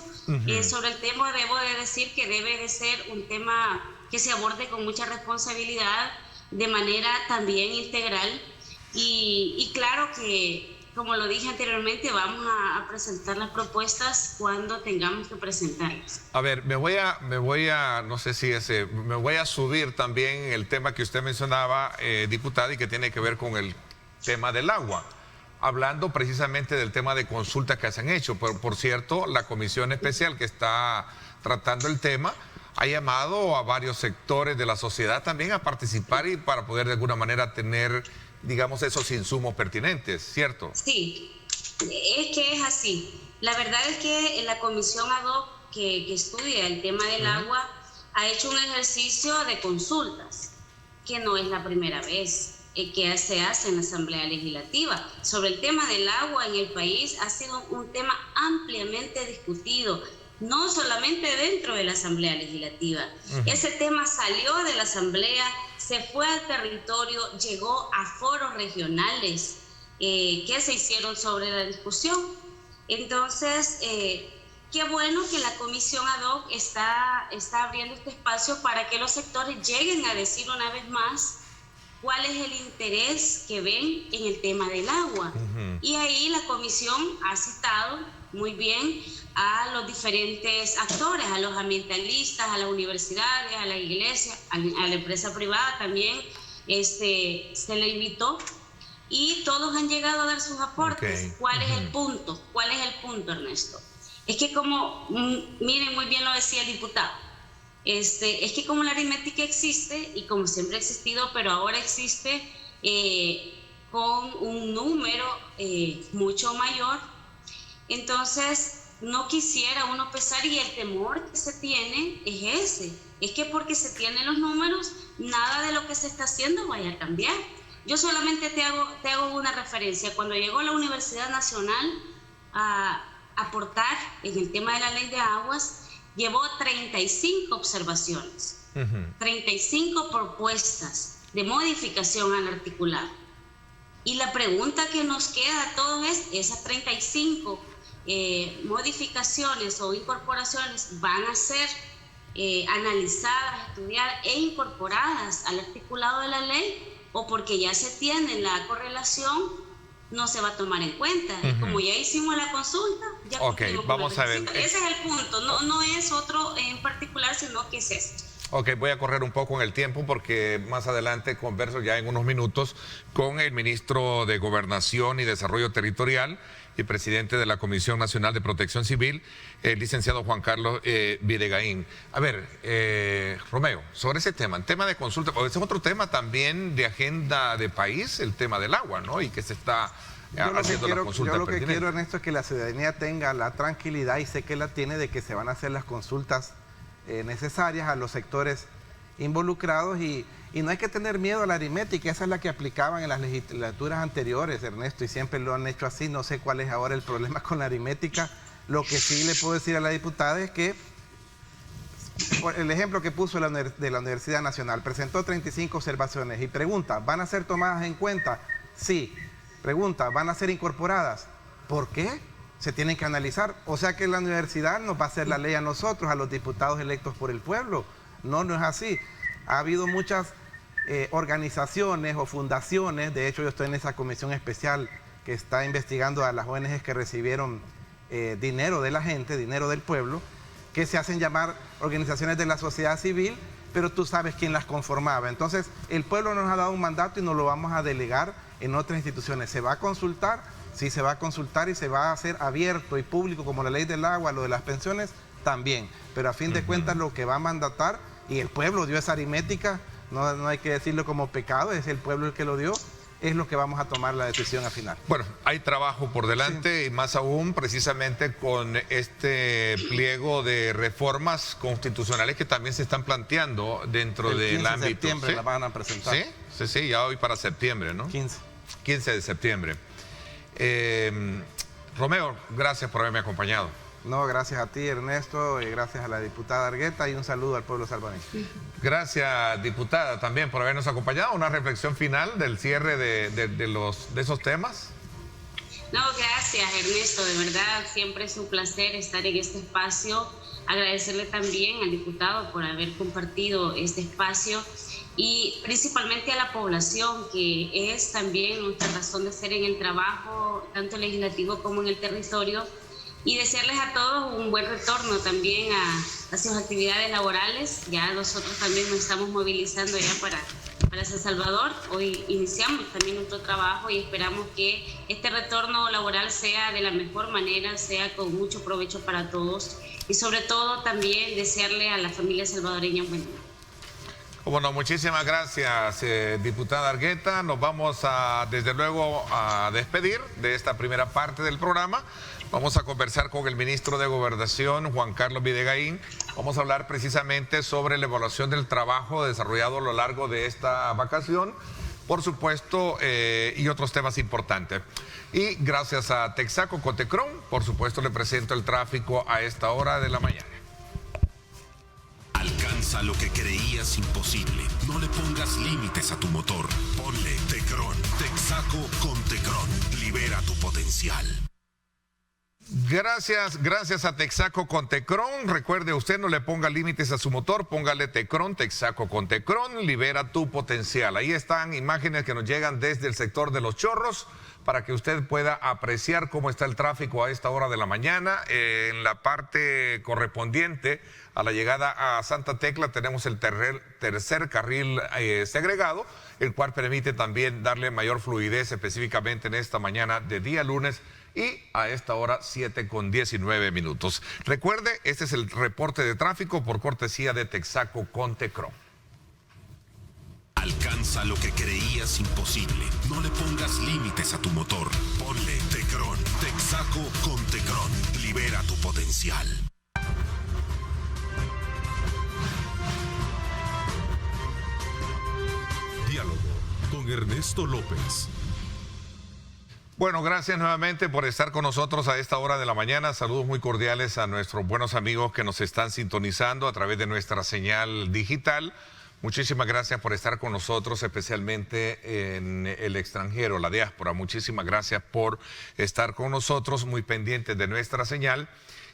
[SPEAKER 4] sobre el tema debo de decir que debe de ser un tema que se aborde con mucha responsabilidad, de manera también integral. Y claro que como lo dije anteriormente, vamos a presentar las propuestas cuando tengamos que presentarlas.
[SPEAKER 2] A ver, me voy a, no sé si me voy a subir también el tema que usted mencionaba, diputada, y que tiene que ver con el tema del agua. Hablando precisamente del tema de consultas que se han hecho. Por cierto, la comisión especial que está tratando el tema ha llamado a varios sectores de la sociedad también a participar y para poder de alguna manera tener, digamos, esos insumos pertinentes, ¿cierto?
[SPEAKER 4] Sí, es que es así. La verdad es que la comisión ad hoc que estudia el tema del agua ha hecho un ejercicio de consultas, que no es la primera vez que se hace en la Asamblea Legislativa. Sobre el tema del agua en el país ha sido un tema ampliamente discutido, no solamente dentro de la Asamblea Legislativa. Ese tema salió de la Asamblea, se fue al territorio, llegó a foros regionales que se hicieron sobre la discusión. Entonces, qué bueno que la comisión ad hoc está abriendo este espacio para que los sectores lleguen a decir una vez más cuál es el interés que ven en el tema del agua. Y ahí la comisión ha citado muy bien a los diferentes actores, a los ambientalistas, a las universidades, a la iglesia, a la empresa privada también, se le invitó y todos han llegado a dar sus aportes. ¿Cuál es el punto? ¿Cuál es el punto, Ernesto? Es que como, miren, muy bien lo decía el diputado, es que como la aritmética existe y como siempre ha existido, pero ahora existe con un número mucho mayor, entonces no quisiera uno pensar, y el temor que se tiene es ese, es que porque se tienen los números, nada de lo que se está haciendo vaya a cambiar. Yo solamente te hago una referencia. Cuando llegó la Universidad Nacional a aportar en el tema de la ley de aguas, llevó 35 observaciones, 35 propuestas de modificación al articulado. Y la pregunta que nos queda a todos es, ¿esas 35 modificaciones o incorporaciones van a ser analizadas, estudiadas e incorporadas al articulado de la ley? ¿O porque ya se tiene la correlación no se va a tomar en cuenta? Y como ya hicimos la consulta, ya
[SPEAKER 2] vamos a ver.
[SPEAKER 4] Ese es el punto, no es otro en particular, sino que es esto.
[SPEAKER 2] Ok, voy a correr un poco en el tiempo porque más adelante converso ya en unos minutos con el ministro de Gobernación y Desarrollo Territorial y presidente de la Comisión Nacional de Protección Civil, el licenciado Juan Carlos Videgaín. A ver, Romeo, sobre ese tema, el tema de consulta, ese es otro tema también de agenda de país, el tema del agua, ¿no? Y que se está haciendo la consulta.
[SPEAKER 3] Yo lo que quiero, Ernesto, es que la ciudadanía tenga la tranquilidad, y sé que la tiene, de que se van a hacer las consultas necesarias a los sectores involucrados, y no hay que tener miedo a la aritmética. Esa es la que aplicaban en las legislaturas anteriores, Ernesto, y siempre lo han hecho así. No sé cuál es ahora el problema con la aritmética. Lo que sí le puedo decir a la diputada es que el ejemplo que puso de la Universidad Nacional, presentó 35 observaciones y pregunta, ¿van a ser tomadas en cuenta? Sí. Pregunta, ¿van a ser incorporadas? ¿Por qué? Se tienen que analizar. O sea que la universidad nos va a hacer la ley a nosotros, a los diputados electos por el pueblo. No es así. Ha habido muchas organizaciones o fundaciones, de hecho yo estoy en esa comisión especial que está investigando a las ONGs que recibieron dinero de la gente, dinero del pueblo, que se hacen llamar organizaciones de la sociedad civil, pero tú sabes quién las conformaba. Entonces el pueblo nos ha dado un mandato y nos lo vamos a delegar en otras instituciones. ¿Se va a consultar? Sí, se va a consultar y se va a hacer abierto y público, como la ley del agua, lo de las pensiones también. Pero a fin de cuentas lo que va a mandatar, y el pueblo dio esa aritmética, no hay que decirlo como pecado, es el pueblo el que lo dio, es lo que vamos a tomar la decisión al final.
[SPEAKER 2] Bueno, hay trabajo por delante, sí, y más aún precisamente con este pliego de reformas constitucionales que también se están planteando dentro del ámbito.
[SPEAKER 3] El 15 de septiembre,
[SPEAKER 2] ¿sí?,
[SPEAKER 3] la van a presentar.
[SPEAKER 2] Sí, ya hoy para septiembre, ¿no? 15 de septiembre. Romeo, gracias por haberme acompañado.
[SPEAKER 3] No, gracias a ti, Ernesto, y gracias a la diputada Argueta, y un saludo al pueblo salvadoreño.
[SPEAKER 2] Gracias, diputada, también por habernos acompañado. Una reflexión final del cierre de esos temas.
[SPEAKER 4] No, gracias Ernesto, de verdad siempre es un placer estar en este espacio. Agradecerle también al diputado por haber compartido este espacio y principalmente a la población, que es también nuestra razón de ser en el trabajo, tanto legislativo como en el territorio, y desearles a todos un buen retorno también a sus actividades laborales. Ya nosotros también nos estamos movilizando ya para San Salvador. Hoy iniciamos también nuestro trabajo y esperamos que este retorno laboral sea de la mejor manera, sea con mucho provecho para todos y sobre todo también desearle a la familia salvadoreña un buen día.
[SPEAKER 2] Bueno, muchísimas gracias, diputada Argueta. Nos vamos desde luego a despedir de esta primera parte del programa. Vamos a conversar con el ministro de Gobernación, Juan Carlos Videgaín. Vamos a hablar precisamente sobre la evaluación del trabajo desarrollado a lo largo de esta vacación, por supuesto, y otros temas importantes. Y gracias a Texaco Cotecron, por supuesto, le presento el tráfico a esta hora de la mañana.
[SPEAKER 1] Alcanza lo que creías imposible. No le pongas límites a tu motor. Ponle Tecron. Texaco con Tecron. Libera tu potencial.
[SPEAKER 2] Gracias a Texaco con Tecron. Recuerde, usted no le ponga límites a su motor, póngale Tecron, Texaco con Tecron, libera tu potencial. Ahí están imágenes que nos llegan desde el sector de Los Chorros para que usted pueda apreciar cómo está el tráfico a esta hora de la mañana. En la parte correspondiente a la llegada a Santa Tecla tenemos el tercer carril segregado, el cual permite también darle mayor fluidez específicamente en esta mañana de día lunes. Y a esta hora 7:19. Recuerde, este es el reporte de tráfico por cortesía de Texaco con Tecron.
[SPEAKER 1] Alcanza lo que creías imposible. No le pongas límites a tu motor. Ponle Tecron. Texaco con Tecron. Libera tu potencial. Diálogo con Ernesto López.
[SPEAKER 2] Bueno, gracias nuevamente por estar con nosotros a esta hora de la mañana. Saludos muy cordiales a nuestros buenos amigos que nos están sintonizando a través de nuestra señal digital. Muchísimas gracias por estar con nosotros, especialmente en el extranjero, la diáspora. Muchísimas gracias por estar con nosotros, muy pendientes de nuestra señal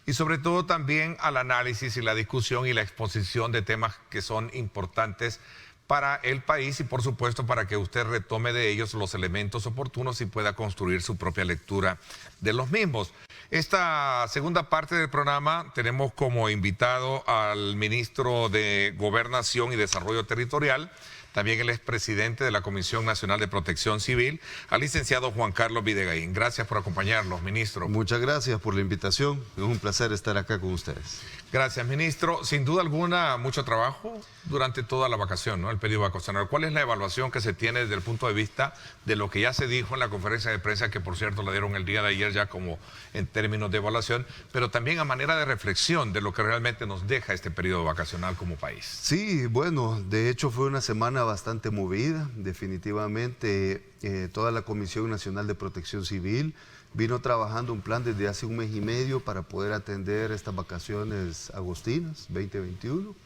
[SPEAKER 2] y sobre todo también al análisis y la discusión y la exposición de temas que son importantes para el país y por supuesto para que usted retome de ellos los elementos oportunos y pueda construir su propia lectura de los mismos. Esta segunda parte del programa tenemos como invitado al ministro de Gobernación y Desarrollo Territorial, también el expresidente de la Comisión Nacional de Protección Civil, al licenciado Juan Carlos Videgaín. Gracias por acompañarnos, ministro.
[SPEAKER 5] Muchas gracias por la invitación. Es un placer estar acá con ustedes.
[SPEAKER 2] Gracias, ministro. Sin duda alguna, mucho trabajo durante toda la vacación, ¿no? El periodo vacacional. ¿Cuál es la evaluación que se tiene desde el punto de vista de lo que ya se dijo en la conferencia de prensa, que por cierto la dieron el día de ayer ya como en términos de evaluación, pero también a manera de reflexión de lo que realmente nos deja este periodo vacacional como país?
[SPEAKER 5] Sí, bueno, de hecho fue una semana bastante movida. Definitivamente toda la Comisión Nacional de Protección Civil vino trabajando un plan desde hace un mes y medio para poder atender estas vacaciones agostinas 2021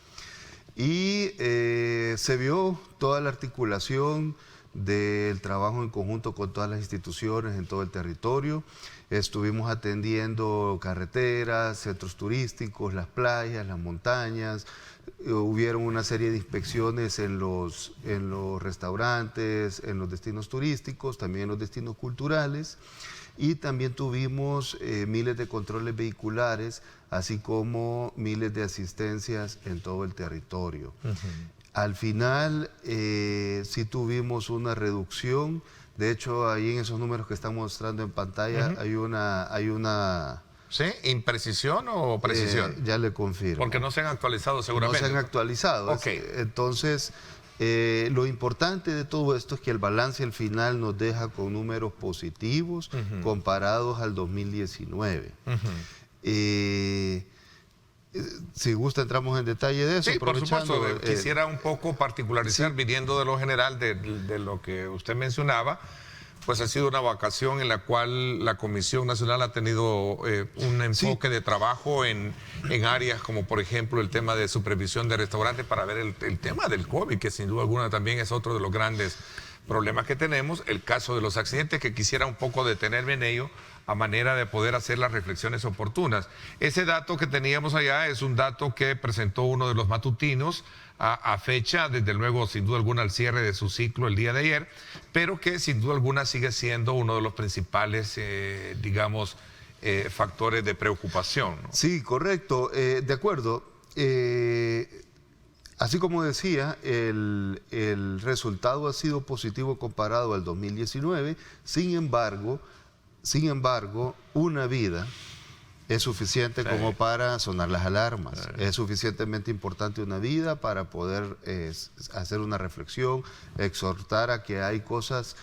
[SPEAKER 5] y se vio toda la articulación del trabajo en conjunto con todas las instituciones en todo el territorio. Estuvimos atendiendo carreteras, centros turísticos, las playas, las montañas. Hubieron una serie de inspecciones en los restaurantes, en los destinos turísticos, también en los destinos culturales. Y también tuvimos miles de controles vehiculares, así como miles de asistencias en todo el territorio. Al final sí tuvimos una reducción. De hecho, ahí en esos números que están mostrando en pantalla hay una
[SPEAKER 2] ¿Sí? ¿Imprecisión o precisión?
[SPEAKER 5] Ya le confirmo.
[SPEAKER 2] Porque no se han actualizado seguramente.
[SPEAKER 5] No se han actualizado.
[SPEAKER 2] Okay.
[SPEAKER 5] Entonces, lo importante de todo esto es que el balance al final nos deja con números positivos comparados al 2019. Si gusta, entramos en detalle de eso.
[SPEAKER 2] Sí, por supuesto. Quisiera un poco particularizar, viniendo de lo general, de lo que usted mencionaba. Pues ha sido una vacación en la cual la Comisión Nacional ha tenido un enfoque de trabajo en áreas como, por ejemplo, el tema de supervisión de restaurantes para ver el tema del COVID, que sin duda alguna también es otro de los grandes problemas que tenemos, el caso de los accidentes, que quisiera un poco detenerme en ello a manera de poder hacer las reflexiones oportunas. Ese dato que teníamos allá es un dato que presentó uno de los matutinos a fecha, desde luego, sin duda alguna, al cierre de su ciclo el día de ayer, pero que sin duda alguna sigue siendo uno de los principales, factores de preocupación, ¿no?
[SPEAKER 5] Sí, correcto, de acuerdo. Así como decía, el resultado ha sido positivo comparado al 2019, sin embargo, una vida es suficiente como para sonar las alarmas. Es suficientemente importante una vida para poder hacer una reflexión, exhortar a que hay cosas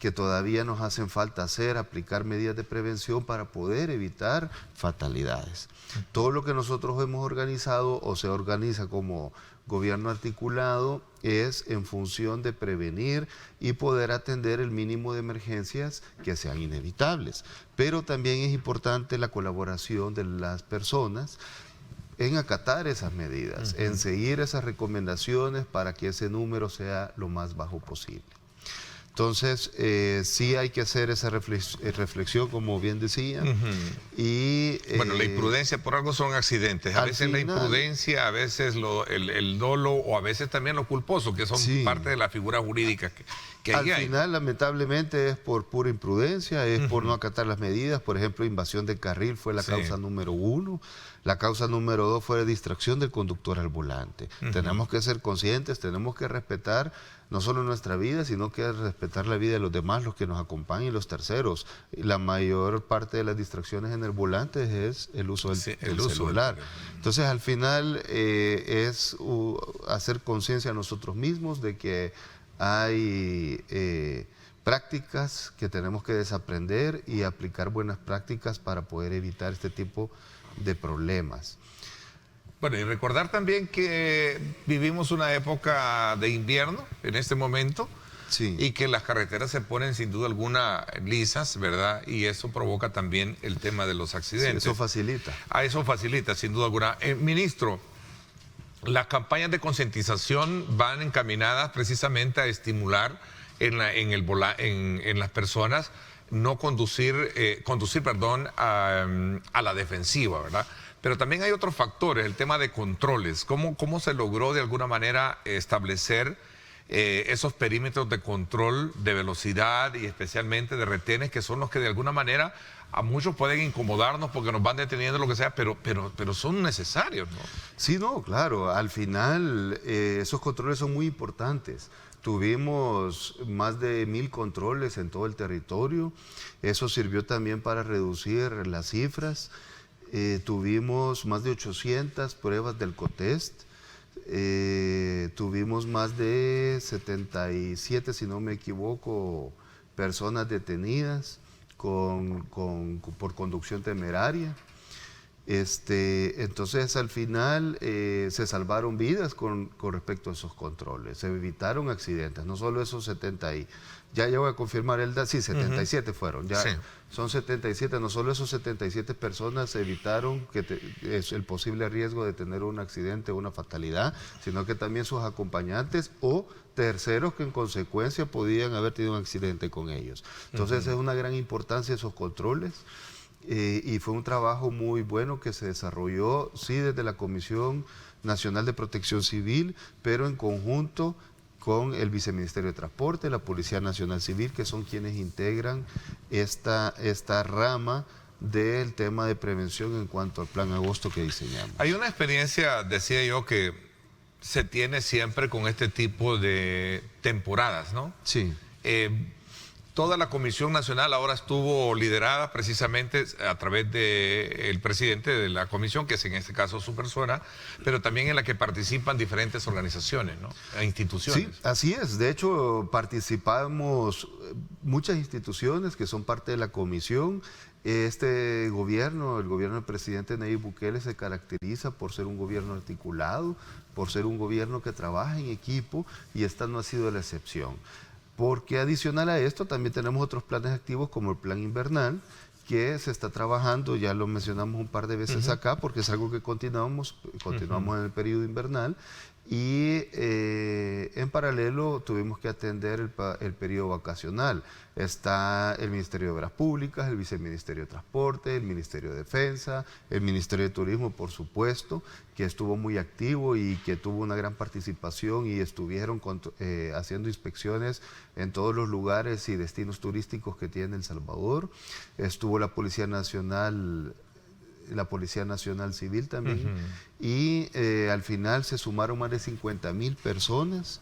[SPEAKER 5] que todavía nos hacen falta hacer, aplicar medidas de prevención para poder evitar fatalidades. Todo lo que nosotros hemos organizado o se organiza como gobierno articulado es en función de prevenir y poder atender el mínimo de emergencias que sean inevitables. Pero también es importante la colaboración de las personas en acatar esas medidas, en seguir esas recomendaciones para que ese número sea lo más bajo posible. Entonces, sí hay que hacer esa reflexión, como bien decía.
[SPEAKER 2] Bueno, la imprudencia por algo son accidentes. A veces la imprudencia, a veces el dolo o a veces también lo culposo, que son parte de la figura jurídica que hay.
[SPEAKER 5] Al final, lamentablemente, es por pura imprudencia, es por no acatar las medidas. Por ejemplo, invasión de carril fue la causa número 1. La causa número 2 fue distracción del conductor al volante. Tenemos que ser conscientes, tenemos que respetar no solo nuestra vida, sino que respetar la vida de los demás, los que nos acompañan y los terceros. La mayor parte de las distracciones en el volante es el uso del celular. Entonces, al final, es hacer conciencia a nosotros mismos de que hay prácticas que tenemos que desaprender y aplicar buenas prácticas para poder evitar este tipo de problemas.
[SPEAKER 2] Bueno, y recordar también que vivimos una época de invierno en este momento, y que las carreteras se ponen sin duda alguna lisas, ¿verdad? Y eso provoca también el tema de los accidentes.
[SPEAKER 5] Sí, eso facilita.
[SPEAKER 2] Eso facilita, sin duda alguna. Ministro, las campañas de concientización van encaminadas precisamente a estimular en las personas no conducir a la defensiva, ¿verdad? Pero también hay otros factores, el tema de controles. ¿Cómo se logró de alguna manera establecer esos perímetros de control de velocidad y especialmente de retenes, que son los que de alguna manera a muchos pueden incomodarnos porque nos van deteniendo, lo que sea, pero son necesarios, ¿no?
[SPEAKER 5] Sí, no, claro. Al final esos controles son muy importantes. Tuvimos más de 1000 controles en todo el territorio. Eso sirvió también para reducir las cifras. Tuvimos más de 800 pruebas del COTEST. Tuvimos más de 77, si no me equivoco, personas detenidas por conducción temeraria. Entonces, al final se salvaron vidas con respecto a esos controles, se evitaron accidentes, no solo esos 70 ya voy a confirmar el dato, sí, 77 fueron, son 77, no solo esos 77 personas evitaron el posible riesgo de tener un accidente o una fatalidad, sino que también sus acompañantes o terceros que en consecuencia podían haber tenido un accidente con ellos. Entonces es una gran importancia esos controles. Y fue un trabajo muy bueno que se desarrolló, sí, desde la Comisión Nacional de Protección Civil, pero en conjunto con el Viceministerio de Transporte, la Policía Nacional Civil, que son quienes integran esta rama del tema de prevención en cuanto al Plan Agosto que diseñamos.
[SPEAKER 2] Hay una experiencia, decía yo, que se tiene siempre con este tipo de temporadas, ¿no?
[SPEAKER 5] Sí.
[SPEAKER 2] Toda la Comisión Nacional ahora estuvo liderada precisamente a través del presidente de la comisión, que es en este caso su persona, pero también en la que participan diferentes organizaciones, ¿no? E instituciones.
[SPEAKER 5] Sí, así es. De hecho, participamos muchas instituciones que son parte de la comisión. Este gobierno, el gobierno del presidente Nayib Bukele, se caracteriza por ser un gobierno articulado, por ser un gobierno que trabaja en equipo, y esta no ha sido la excepción. Porque adicional a esto también tenemos otros planes activos como el plan invernal, que se está trabajando, ya lo mencionamos un par de veces acá, porque es algo que continuamos en el periodo invernal, y en paralelo tuvimos que atender el periodo vacacional. Está el Ministerio de Obras Públicas, el Viceministerio de Transporte, el Ministerio de Defensa, el Ministerio de Turismo, por supuesto, que estuvo muy activo y que tuvo una gran participación y estuvieron haciendo inspecciones en todos los lugares y destinos turísticos que tiene El Salvador. Estuvo la Policía Nacional Civil también, y al final se sumaron más de 50,000 personas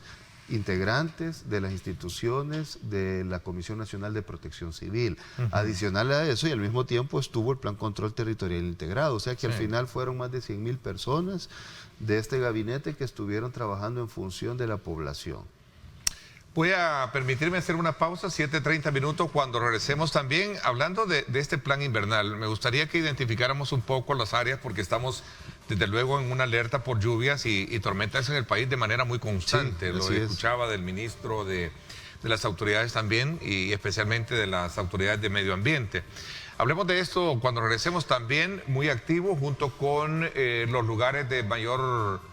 [SPEAKER 5] integrantes de las instituciones de la Comisión Nacional de Protección Civil. Adicional a eso, y al mismo tiempo estuvo el Plan Control Territorial Integrado, o sea que al final fueron más de 100,000 personas de este gabinete que estuvieron trabajando en función de la población.
[SPEAKER 2] Voy a permitirme hacer una pausa, 7:30 minutos, cuando regresemos también hablando de este plan invernal. Me gustaría que identificáramos un poco las áreas porque estamos desde luego en una alerta por lluvias y tormentas en el país de manera muy constante.
[SPEAKER 5] Sí,
[SPEAKER 2] lo escuchaba del ministro, de las autoridades también y especialmente de las autoridades de medio ambiente. Hablemos de esto cuando regresemos también, muy activo junto con los lugares de mayor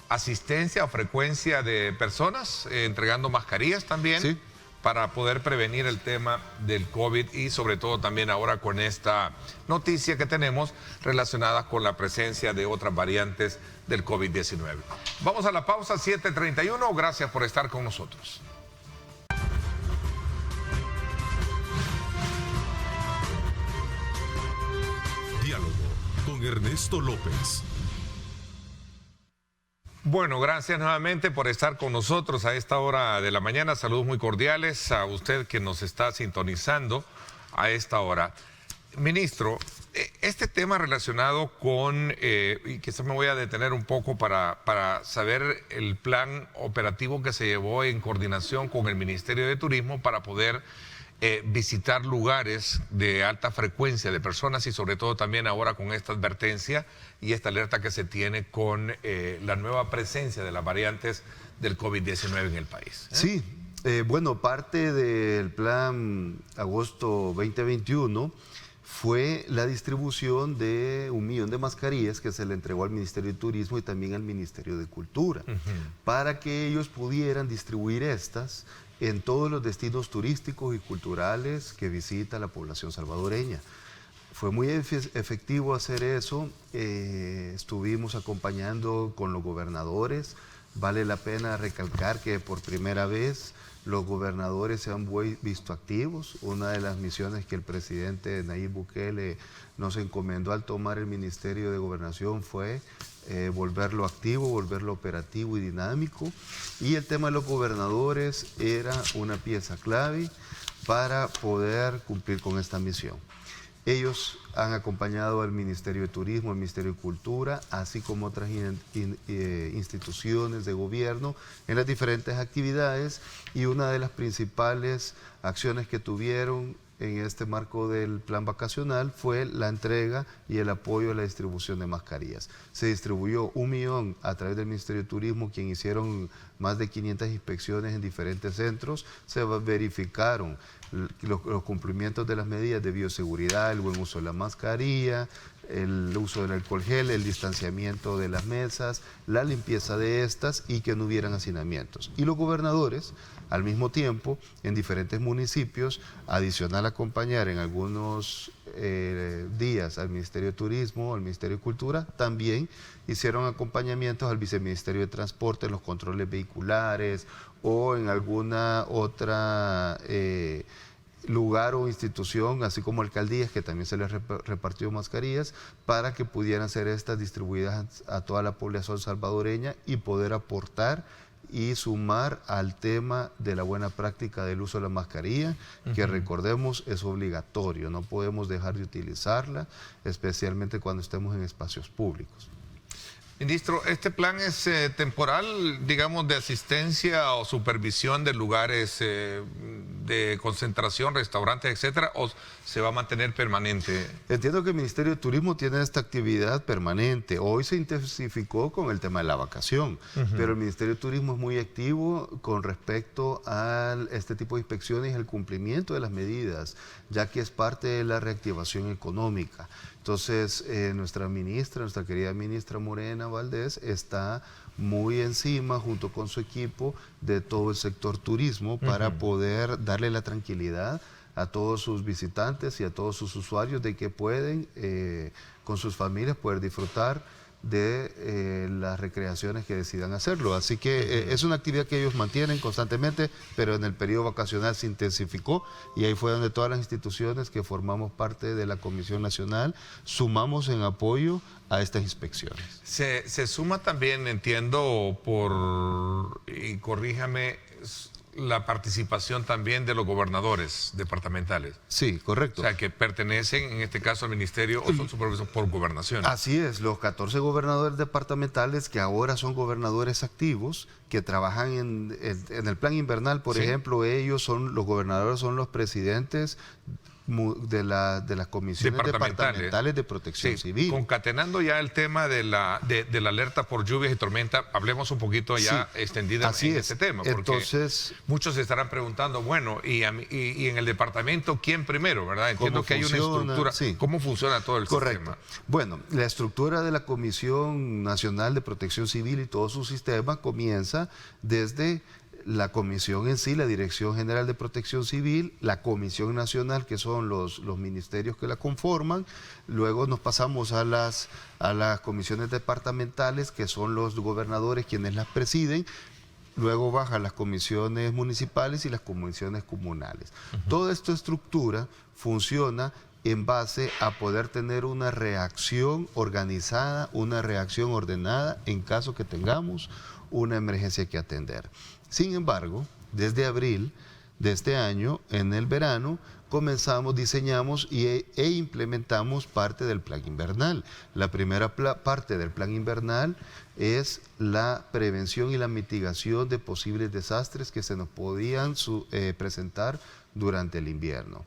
[SPEAKER 2] asistencia o frecuencia de personas, entregando mascarillas también para poder prevenir el tema del COVID y sobre todo también ahora con esta noticia que tenemos relacionada con la presencia de otras variantes del COVID-19. Vamos a la pausa, 7:31. Gracias por estar con nosotros.
[SPEAKER 1] Diálogo con Ernesto López.
[SPEAKER 2] Bueno, gracias nuevamente por estar con nosotros a esta hora de la mañana. Saludos muy cordiales a usted que nos está sintonizando a esta hora. Ministro, este tema relacionado con, y quizás me voy a detener un poco para saber el plan operativo que se llevó en coordinación con el Ministerio de Turismo para poder visitar lugares de alta frecuencia de personas y sobre todo también ahora con esta advertencia y esta alerta que se tiene con la nueva presencia de las variantes del COVID-19 en el país.
[SPEAKER 5] Sí, bueno, parte del plan agosto 2021 fue la distribución de 1 millón de mascarillas que se le entregó al Ministerio de Turismo y también al Ministerio de Cultura, para que ellos pudieran distribuir estas en todos los destinos turísticos y culturales que visita la población salvadoreña. Fue muy efectivo hacer eso, estuvimos acompañando con los gobernadores. Vale la pena recalcar que por primera vez los gobernadores se han visto activos. Una de las misiones que el presidente Nayib Bukele nos encomendó al tomar el Ministerio de Gobernación fue volverlo activo, volverlo operativo y dinámico. Y el tema de los gobernadores era una pieza clave para poder cumplir con esta misión. Ellos han acompañado al Ministerio de Turismo, al Ministerio de Cultura, así como otras instituciones de gobierno en las diferentes actividades, y una de las principales acciones que tuvieron en este marco del plan vacacional fue la entrega y el apoyo a la distribución de mascarillas. Se distribuyó 1 millón a través del Ministerio de Turismo, quien hicieron más de 500 inspecciones en diferentes centros. Se verificaron los cumplimientos de las medidas de bioseguridad, el buen uso de la mascarilla, el uso del alcohol gel, el distanciamiento de las mesas, la limpieza de estas y que no hubieran hacinamientos. Y los gobernadores, al mismo tiempo, en diferentes municipios, adicional a acompañar en algunos días al Ministerio de Turismo, al Ministerio de Cultura, también hicieron acompañamientos al Viceministerio de Transporte en los controles vehiculares o en alguna otra lugar o institución, así como alcaldías, que también se les repartió mascarillas para que pudieran ser estas distribuidas a toda la población salvadoreña y poder aportar y sumar al tema de la buena práctica del uso de la mascarilla, que recordemos es obligatorio, no podemos dejar de utilizarla, especialmente cuando estemos en espacios públicos.
[SPEAKER 2] Ministro, ¿este plan es temporal, digamos, de asistencia o supervisión de lugares de concentración, restaurantes, etcétera, o se va a mantener permanente?
[SPEAKER 5] Entiendo que el Ministerio de Turismo tiene esta actividad permanente. Hoy se intensificó con el tema de la vacación, pero el Ministerio de Turismo es muy activo con respecto a este tipo de inspecciones y el cumplimiento de las medidas, ya que es parte de la reactivación económica. Entonces, nuestra querida ministra Morena Valdés, está muy encima, junto con su equipo, de todo el sector turismo para poder darle la tranquilidad a todos sus visitantes y a todos sus usuarios de que pueden, con sus familias, poder disfrutar de las recreaciones que decidan hacerlo. Así que es una actividad que ellos mantienen constantemente, pero en el periodo vacacional se intensificó y ahí fue donde todas las instituciones que formamos parte de la Comisión Nacional sumamos en apoyo a estas inspecciones.
[SPEAKER 2] Se suma también, entiendo, y corríjame, la participación también de los gobernadores departamentales.
[SPEAKER 5] Sí, correcto.
[SPEAKER 2] O sea, que pertenecen, en este caso, al ministerio o son supervisados por gobernación.
[SPEAKER 5] Así es, los 14 gobernadores departamentales que ahora son gobernadores activos, que trabajan en el plan invernal, por ejemplo, los gobernadores son los presidentes de las comisiones departamentales de protección civil.
[SPEAKER 2] Concatenando ya el tema de la alerta por lluvias y tormenta, hablemos un poquito ya extendida en este tema, porque entonces, muchos se estarán preguntando, bueno, y en el departamento, ¿quién primero? ¿Verdad? Entiendo que hay una estructura. ¿Cómo funciona todo el sistema?
[SPEAKER 5] Bueno, la estructura de la Comisión Nacional de Protección Civil y todo su sistema comienza desde la comisión en sí, la Dirección General de Protección Civil, la Comisión Nacional, que son los ministerios que la conforman. Luego nos pasamos a las comisiones departamentales, que son los gobernadores quienes las presiden. Luego bajan las comisiones municipales y las comisiones comunales. Toda esta estructura funciona en base a poder tener una reacción organizada, una reacción ordenada en caso que tengamos una emergencia que atender. Sin embargo, desde abril de este año, en el verano, diseñamos e implementamos parte del plan invernal. La primera parte del plan invernal es la prevención y la mitigación de posibles desastres que se nos podían presentar durante el invierno.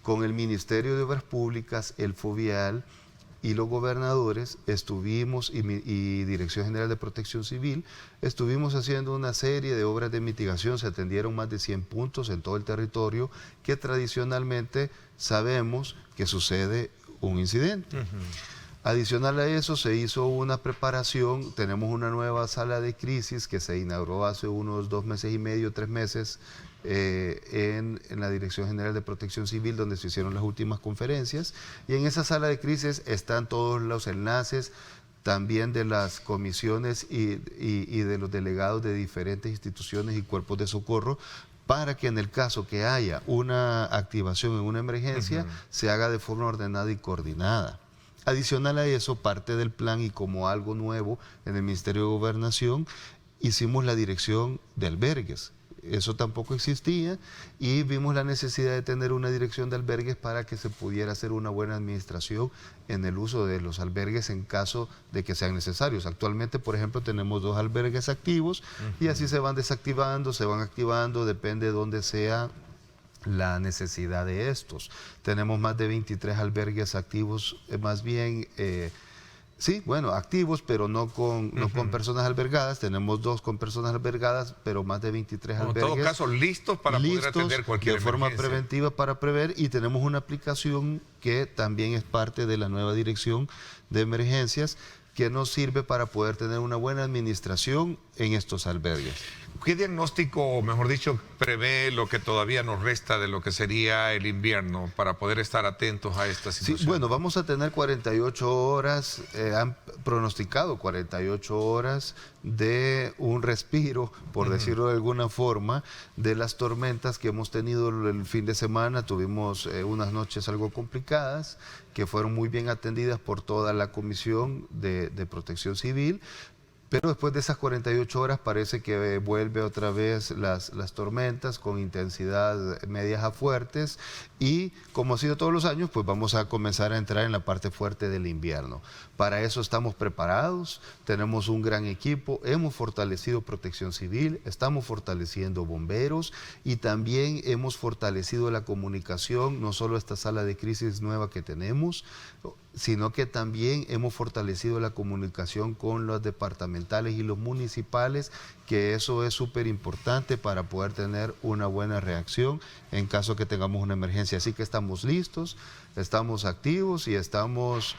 [SPEAKER 5] Con el Ministerio de Obras Públicas, el FOVIAL y los gobernadores estuvimos, y Dirección General de Protección Civil, estuvimos haciendo una serie de obras de mitigación. Se atendieron más de 100 puntos en todo el territorio que tradicionalmente sabemos que sucede un incidente. Adicional a eso, se hizo una preparación. Tenemos una nueva sala de crisis que se inauguró hace unos 2 meses y medio, 3 meses, en la Dirección General de Protección Civil, donde se hicieron las últimas conferencias, y en esa sala de crisis están todos los enlaces también de las comisiones y de los delegados de diferentes instituciones y cuerpos de socorro, para que en el caso que haya una activación en una emergencia, se haga de forma ordenada y coordinada. Adicional a eso, parte del plan, y como algo nuevo en el Ministerio de Gobernación, hicimos la dirección de albergues. Eso tampoco existía y vimos la necesidad de tener una dirección de albergues para que se pudiera hacer una buena administración en el uso de los albergues en caso de que sean necesarios. Actualmente, por ejemplo, tenemos 2 albergues activos y así se van desactivando, se van activando, depende de dónde sea la necesidad de estos. Tenemos más de 23 albergues activos, más bien... sí, bueno, activos, pero no con personas albergadas. Tenemos 2 con personas albergadas, pero más de 23 albergues.
[SPEAKER 2] En todo caso, listos para poder atender cualquier
[SPEAKER 5] de forma
[SPEAKER 2] emergencia.
[SPEAKER 5] preventiva para prever, y tenemos una aplicación que también es parte de la nueva dirección de emergencias, que nos sirve para poder tener una buena administración en estos albergues.
[SPEAKER 2] ¿Qué diagnóstico, o mejor dicho, prevé lo que todavía nos resta de lo que sería el invierno para poder estar atentos a esta situación?
[SPEAKER 5] Sí, bueno, vamos a tener 48 horas, han pronosticado 48 horas de un respiro, por decirlo de alguna forma, de las tormentas que hemos tenido el fin de semana. Tuvimos unas noches algo complicadas, que fueron muy bien atendidas por toda la Comisión de Protección Civil, Pero después de esas 48 horas parece que vuelve otra vez las tormentas con intensidad medias a fuertes y como ha sido todos los años, pues vamos a comenzar a entrar en la parte fuerte del invierno. Para eso estamos preparados, tenemos un gran equipo, hemos fortalecido Protección Civil, estamos fortaleciendo bomberos y también hemos fortalecido la comunicación, no solo esta sala de crisis nueva que tenemos, sino que también hemos fortalecido la comunicación con los departamentales y los municipales, que eso es súper importante para poder tener una buena reacción en caso que tengamos una emergencia. Así que estamos listos, estamos activos y estamos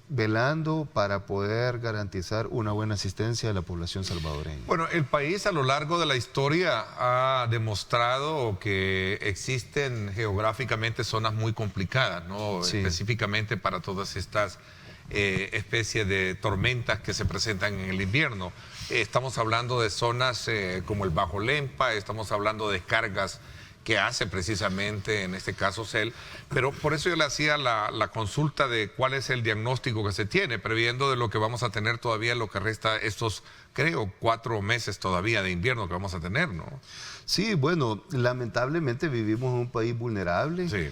[SPEAKER 5] velando para poder garantizar una buena asistencia a la población salvadoreña.
[SPEAKER 2] Bueno, el país a lo largo de la historia ha demostrado que existen geográficamente zonas muy complicadas, ¿no?
[SPEAKER 5] Sí.
[SPEAKER 2] Específicamente para todas estas especies de tormentas que se presentan en el invierno. Estamos hablando de zonas como el Bajo Lempa, estamos hablando de descargas que hace precisamente en este caso CEL, pero por eso yo le hacía la consulta de cuál es el diagnóstico que se tiene, previendo de lo que vamos a tener todavía en lo que resta estos, creo, 4 meses todavía de invierno que vamos a tener, ¿no?
[SPEAKER 5] Sí, bueno, lamentablemente vivimos en un país vulnerable.
[SPEAKER 2] Sí.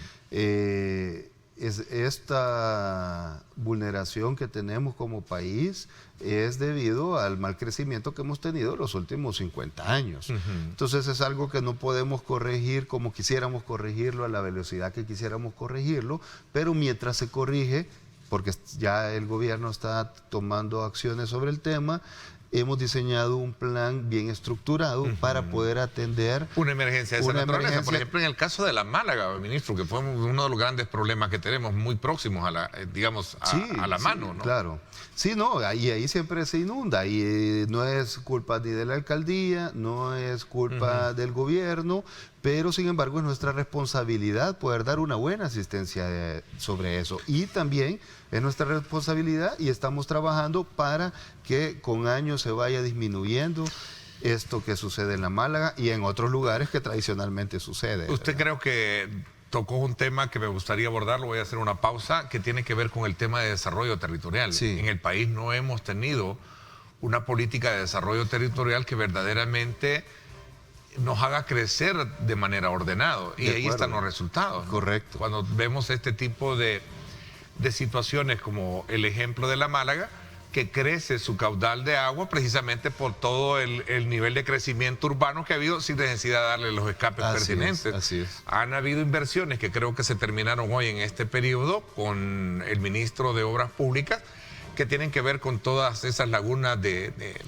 [SPEAKER 5] Esta vulneración que tenemos como país es debido al mal crecimiento que hemos tenido los últimos 50 años. Entonces es algo que no podemos corregir como quisiéramos corregirlo, a la velocidad que quisiéramos corregirlo, pero mientras se corrige, porque ya el gobierno está tomando acciones sobre el tema, hemos diseñado un plan bien estructurado para poder atender
[SPEAKER 2] una emergencia de esa naturaleza.
[SPEAKER 5] emergencia.
[SPEAKER 2] Por ejemplo, en el caso de la Málaga, ministro, que fue uno de los grandes problemas que tenemos muy próximos a la, digamos, a la mano, ¿no?
[SPEAKER 5] Claro. Sí, no, ahí siempre se inunda y no es culpa ni de la alcaldía, no es culpa del gobierno, pero sin embargo es nuestra responsabilidad poder dar una buena asistencia sobre eso. Y también es nuestra responsabilidad y estamos trabajando para que con años se vaya disminuyendo esto que sucede en la Málaga y en otros lugares que tradicionalmente sucede.
[SPEAKER 2] Usted creo que tocó un tema que me gustaría abordar, lo voy a hacer una pausa, que tiene que ver con el tema de desarrollo territorial.
[SPEAKER 5] Sí.
[SPEAKER 2] En el país no hemos tenido una política de desarrollo territorial que verdaderamente nos haga crecer de manera ordenada. Y ahí están los resultados, ¿no?
[SPEAKER 5] Correcto.
[SPEAKER 2] Cuando vemos este tipo de situaciones como el ejemplo de la Málaga, que crece su caudal de agua precisamente por todo el nivel de crecimiento urbano que ha habido sin necesidad de darle los escapes pertinentes.
[SPEAKER 5] Así es.
[SPEAKER 2] Han habido inversiones que creo que se terminaron hoy en este periodo con el ministro de Obras Públicas que tienen que ver con todas esas lagunas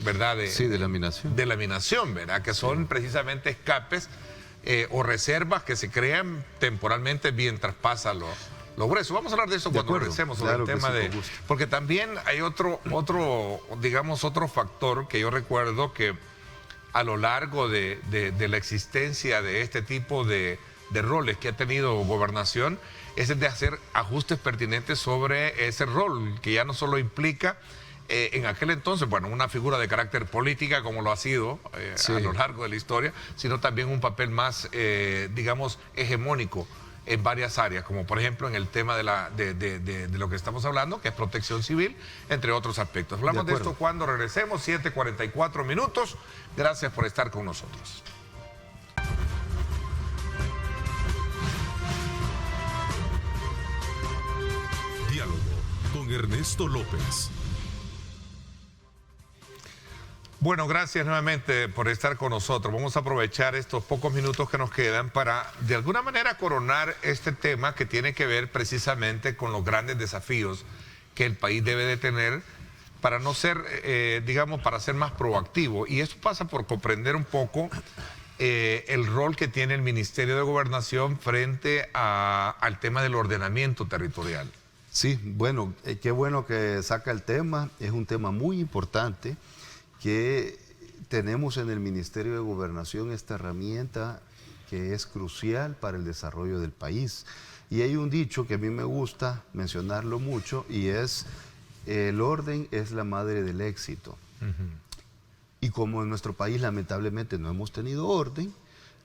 [SPEAKER 2] ¿verdad?
[SPEAKER 5] De laminación.
[SPEAKER 2] De laminación, ¿verdad? Que son precisamente escapes o reservas que se crean temporalmente mientras pasa lo grueso. Vamos a hablar de eso cuando regresemos sobre el tema de... Porque también hay otro factor que yo recuerdo que a lo largo de la existencia de este tipo de roles que ha tenido Gobernación, es el de hacer ajustes pertinentes sobre ese rol, que ya no solo implica en aquel entonces, bueno, una figura de carácter política como lo ha sido a lo largo de la historia, sino también un papel más, digamos, hegemónico en varias áreas, como por ejemplo en el tema de lo que estamos hablando, que es protección civil, entre otros aspectos. Hablamos de esto cuando regresemos, 7:44 minutos. Gracias por estar con nosotros.
[SPEAKER 1] Diálogo con Ernesto López.
[SPEAKER 2] Bueno, gracias nuevamente por estar con nosotros. Vamos a aprovechar estos pocos minutos que nos quedan para, de alguna manera, coronar este tema que tiene que ver precisamente con los grandes desafíos que el país debe de tener para no ser, digamos, para ser más proactivo. Y esto pasa por comprender un poco el rol que tiene el Ministerio de Gobernación frente al tema del ordenamiento territorial.
[SPEAKER 5] Sí, bueno, qué bueno que saca el tema. Es un tema muy importante que tenemos en el Ministerio de Gobernación, esta herramienta que es crucial para el desarrollo del país. Y hay un dicho que a mí me gusta mencionarlo mucho y es: el orden es la madre del éxito. Y como en nuestro país lamentablemente no hemos tenido orden,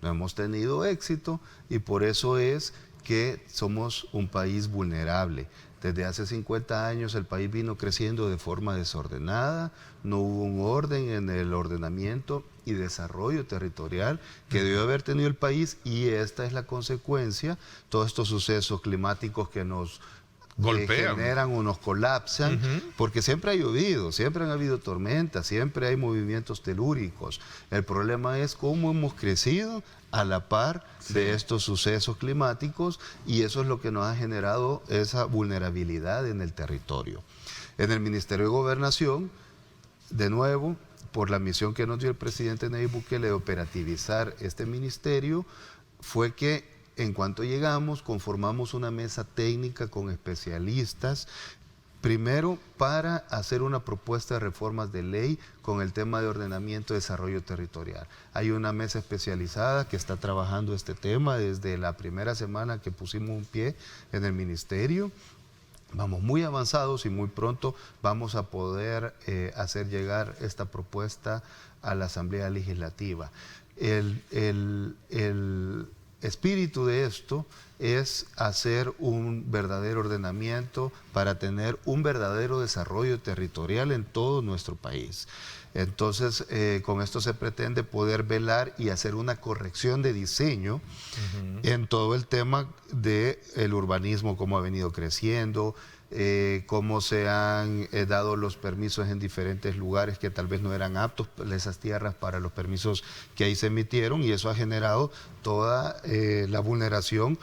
[SPEAKER 5] no hemos tenido éxito, y por eso es que somos un país vulnerable. Desde hace 50 años el país vino creciendo de forma desordenada, no hubo un orden en el ordenamiento y desarrollo territorial que debió haber tenido el país, y esta es la consecuencia, todos estos sucesos climáticos que nos
[SPEAKER 2] golpean,
[SPEAKER 5] generan o nos colapsan, porque siempre ha llovido, siempre han habido tormentas, siempre hay movimientos telúricos. El problema es cómo hemos crecido a la par de estos sucesos climáticos, y eso es lo que nos ha generado esa vulnerabilidad en el territorio. En el Ministerio de Gobernación, de nuevo, por la misión que nos dio el presidente Nayib Bukele de operativizar este ministerio, fue que en cuanto llegamos conformamos una mesa técnica con especialistas, primero para hacer una propuesta de reformas de ley con el tema de ordenamiento y desarrollo territorial. Hay una mesa especializada que está trabajando este tema desde la primera semana que pusimos un pie en el ministerio. Vamos muy avanzados y muy pronto vamos a poder hacer llegar esta propuesta a la Asamblea Legislativa. El espíritu de esto es hacer un verdadero ordenamiento para tener un verdadero desarrollo territorial en todo nuestro país. Entonces, con esto se pretende poder velar y hacer una corrección de diseño en todo el tema del urbanismo, cómo ha venido creciendo, cómo se han dado los permisos en diferentes lugares que tal vez no eran aptos esas tierras para los permisos que ahí se emitieron, y eso ha generado toda la vulneración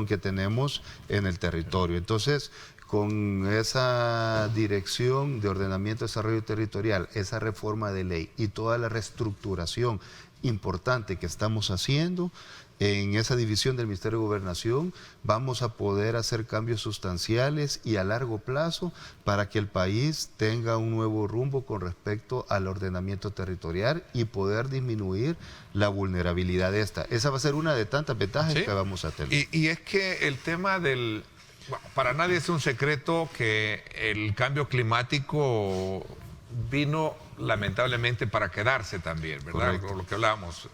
[SPEAKER 5] que tenemos en el territorio. Entonces, con esa dirección de ordenamiento y desarrollo territorial, esa reforma de ley y toda la reestructuración importante que estamos haciendo en esa división del Ministerio de Gobernación, vamos a poder hacer cambios sustanciales y a largo plazo para que el país tenga un nuevo rumbo con respecto al ordenamiento territorial y poder disminuir la vulnerabilidad de esta. Esa va a ser una de tantas ventajas que vamos a tener.
[SPEAKER 2] Y es que el tema del... Bueno, para nadie es un secreto que el cambio climático vino lamentablemente para quedarse también, ¿verdad? Lo que hablábamos.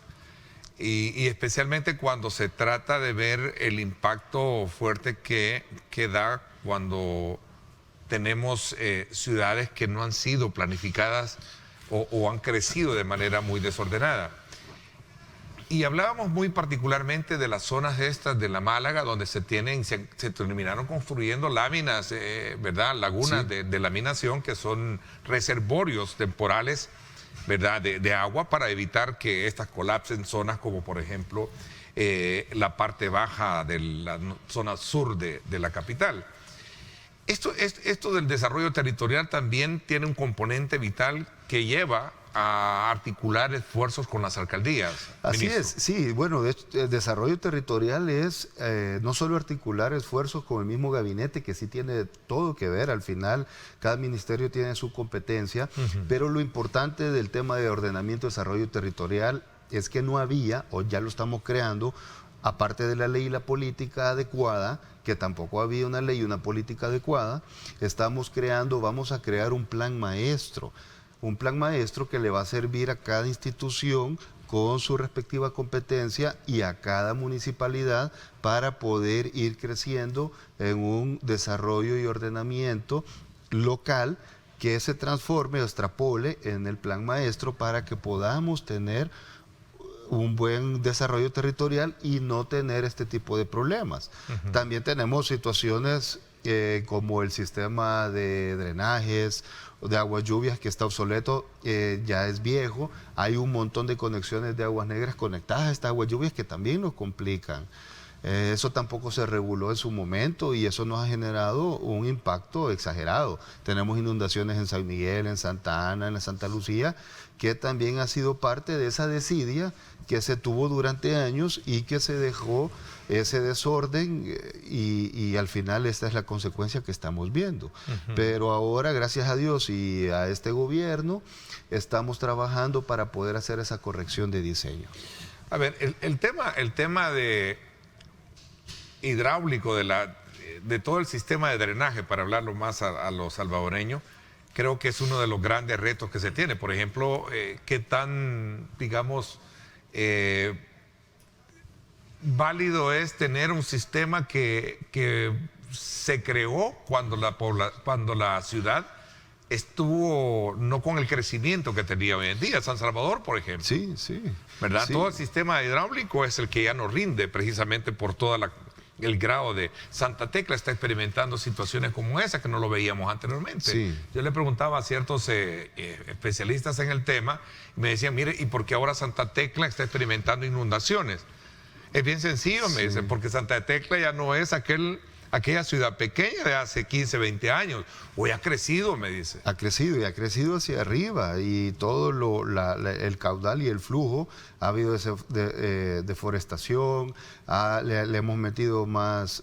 [SPEAKER 2] Y especialmente cuando se trata de ver el impacto fuerte que da cuando tenemos ciudades que no han sido planificadas o han crecido de manera muy desordenada. Y hablábamos muy particularmente de las zonas estas de la Málaga, donde se terminaron construyendo láminas, ¿verdad? Lagunas de laminación, que son reservorios temporales, ¿verdad? De agua, para evitar que estas colapsen zonas como, por ejemplo, la parte baja de la zona sur de la capital. Esto del desarrollo territorial también tiene un componente vital que lleva a articular esfuerzos con las alcaldías.
[SPEAKER 5] Así
[SPEAKER 2] ministro.
[SPEAKER 5] es, sí, bueno, de hecho, el desarrollo territorial es no solo articular esfuerzos con el mismo gabinete, que sí tiene todo que ver, al final cada ministerio tiene su competencia, pero lo importante del tema de ordenamiento y desarrollo territorial es que no había, o ya lo estamos creando, aparte de la ley y la política adecuada, que tampoco había una ley y una política adecuada, vamos a crear un plan maestro que le va a servir a cada institución con su respectiva competencia y a cada municipalidad para poder ir creciendo en un desarrollo y ordenamiento local que se transforme o extrapole en el plan maestro para que podamos tener un buen desarrollo territorial y no tener este tipo de problemas. También tenemos situaciones como el sistema de drenajes, de aguas lluvias, que está obsoleto, ya es viejo. Hay un montón de conexiones de aguas negras conectadas a estas aguas lluvias que también nos complican. Eso tampoco se reguló en su momento y eso nos ha generado un impacto exagerado. Tenemos inundaciones en San Miguel, en Santa Ana, en la Santa Lucía, que también ha sido parte de esa desidia que se tuvo durante años y que se dejó ese desorden y al final esta es la consecuencia que estamos viendo. Pero ahora, gracias a Dios y a este gobierno, estamos trabajando para poder hacer esa corrección de diseño.
[SPEAKER 2] A ver, el tema de hidráulico de todo el sistema de drenaje, para hablarlo más a los salvadoreños, creo que es uno de los grandes retos que se tiene. Por ejemplo, qué tan, digamos, válido es tener un sistema que se creó cuando la ciudad estuvo no con el crecimiento que tenía hoy en día. San Salvador, por ejemplo.
[SPEAKER 5] Sí, sí.
[SPEAKER 2] ¿Verdad?
[SPEAKER 5] Sí.
[SPEAKER 2] Todo el sistema hidráulico es el que ya no rinde precisamente por todo el grado de... Santa Tecla está experimentando situaciones como esa que no lo veíamos anteriormente.
[SPEAKER 5] Sí.
[SPEAKER 2] Yo le preguntaba a ciertos especialistas en el tema y me decían, mire, ¿y por qué ahora Santa Tecla está experimentando inundaciones? Es bien sencillo, me dicen, porque Santa Tecla ya no es aquella ciudad pequeña de hace 15, 20 años. Hoy ha crecido, me dice.
[SPEAKER 5] Ha crecido y ha crecido hacia arriba y todo el caudal y el flujo, ha habido deforestación, le hemos metido más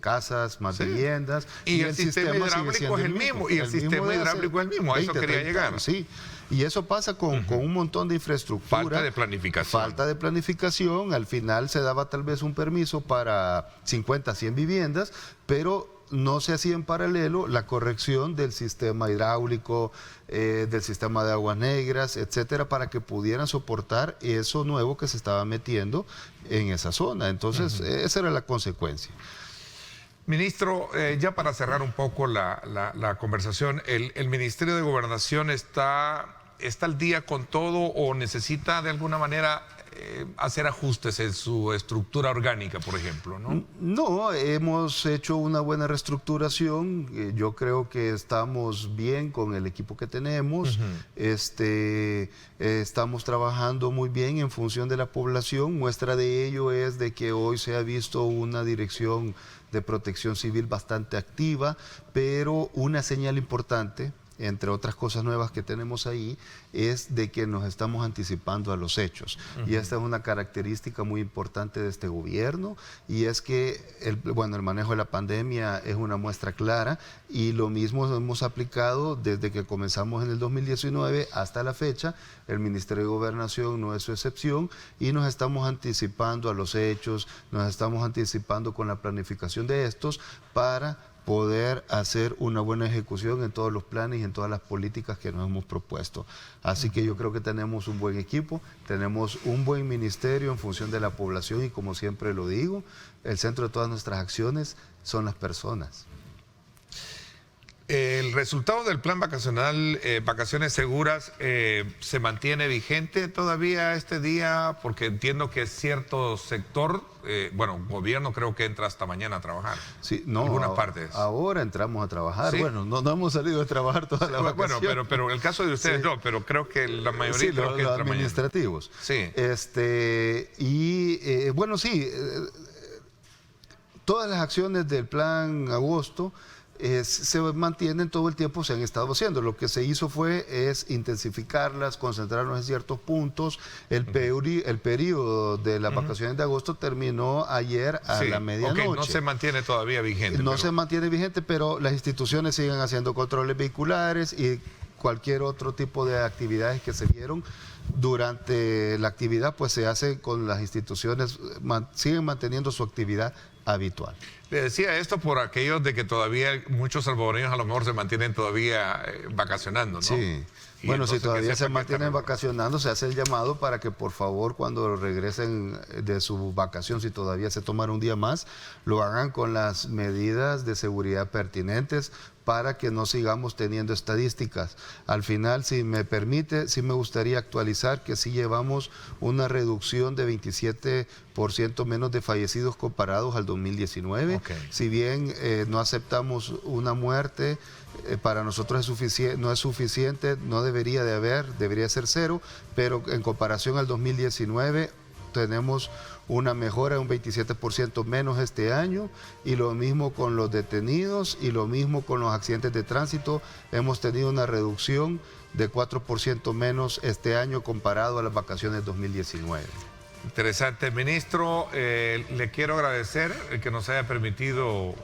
[SPEAKER 5] casas, más viviendas.
[SPEAKER 2] Y el sistema hidráulico es el mismo. Y el sistema hidráulico es el mismo. A eso quería llegar.
[SPEAKER 5] Sí. Y eso pasa con un montón de infraestructura.
[SPEAKER 2] Falta de planificación.
[SPEAKER 5] Falta de planificación. Al final se daba tal vez un permiso para 50, 100 viviendas, pero no se hacía en paralelo la corrección del sistema hidráulico, del sistema de aguas negras, etcétera, para que pudieran soportar eso nuevo que se estaba metiendo en esa zona. Entonces, esa era la consecuencia.
[SPEAKER 2] Ministro, ya para cerrar un poco la conversación, ¿el Ministerio de Gobernación está al día con todo o necesita de alguna manera hacer ajustes en su estructura orgánica, por ejemplo?
[SPEAKER 5] No, hemos hecho una buena reestructuración. Yo creo que estamos bien con el equipo que tenemos. Estamos trabajando muy bien en función de la población. Muestra de ello es de que hoy se ha visto una dirección de protección civil bastante activa, pero una señal importante, entre otras cosas nuevas que tenemos ahí, es de que nos estamos anticipando a los hechos. Y esta es una característica muy importante de este gobierno, y es que el manejo de la pandemia es una muestra clara, y lo mismo hemos aplicado desde que comenzamos en el 2019 hasta la fecha. El Ministerio de Gobernación no es su excepción, y nos estamos anticipando a los hechos, nos estamos anticipando con la planificación de estos para poder hacer una buena ejecución en todos los planes y en todas las políticas que nos hemos propuesto. Así que yo creo que tenemos un buen equipo, tenemos un buen ministerio en función de la población, y como siempre lo digo, el centro de todas nuestras acciones son las personas.
[SPEAKER 2] ¿El resultado del plan vacacional, Vacaciones Seguras, se mantiene vigente todavía este día? Porque entiendo que cierto sector, gobierno creo que entra hasta mañana a trabajar.
[SPEAKER 5] Sí, no,
[SPEAKER 2] algunas partes.
[SPEAKER 5] Ahora entramos a trabajar.
[SPEAKER 2] ¿Sí?
[SPEAKER 5] Bueno, no hemos salido de trabajar toda la vacación.
[SPEAKER 2] Bueno, pero el caso de ustedes no, pero creo que la mayoría
[SPEAKER 5] sí,
[SPEAKER 2] creo que
[SPEAKER 5] los
[SPEAKER 2] entra
[SPEAKER 5] administrativos.
[SPEAKER 2] Mañana.
[SPEAKER 5] Sí. Todas las acciones del plan agosto se mantienen todo el tiempo, se han estado haciendo. Lo que se hizo es intensificarlas, concentrarnos en ciertos puntos. El periodo de las vacaciones de agosto terminó ayer a la medianoche.
[SPEAKER 2] No se mantiene todavía vigente.
[SPEAKER 5] Se mantiene vigente, pero las instituciones siguen haciendo controles vehiculares y cualquier otro tipo de actividades que se vieron durante la actividad, pues se hace con las instituciones, siguen manteniendo su actividad habitual.
[SPEAKER 2] Le decía esto por aquellos de que todavía muchos salvadoreños a lo mejor se mantienen todavía vacacionando, ¿no?
[SPEAKER 5] Sí. Bueno, si todavía se mantienen vacacionando, se hace el llamado para que por favor cuando regresen de su vacación, si todavía se toman un día más, lo hagan con las medidas de seguridad pertinentes para que no sigamos teniendo estadísticas. Al final, si me permite, sí me gustaría actualizar que sí llevamos una reducción de 27% menos de fallecidos comparados al 2019.
[SPEAKER 2] Okay.
[SPEAKER 5] Si bien no aceptamos una muerte, para nosotros no es suficiente, no debería de haber, debería ser 0, pero en comparación al 2019 tenemos una mejora de un 27% menos este año, y lo mismo con los detenidos y lo mismo con los accidentes de tránsito. Hemos tenido una reducción de 4% menos este año comparado a las vacaciones 2019.
[SPEAKER 2] Interesante, ministro. Le quiero agradecer el que nos haya permitido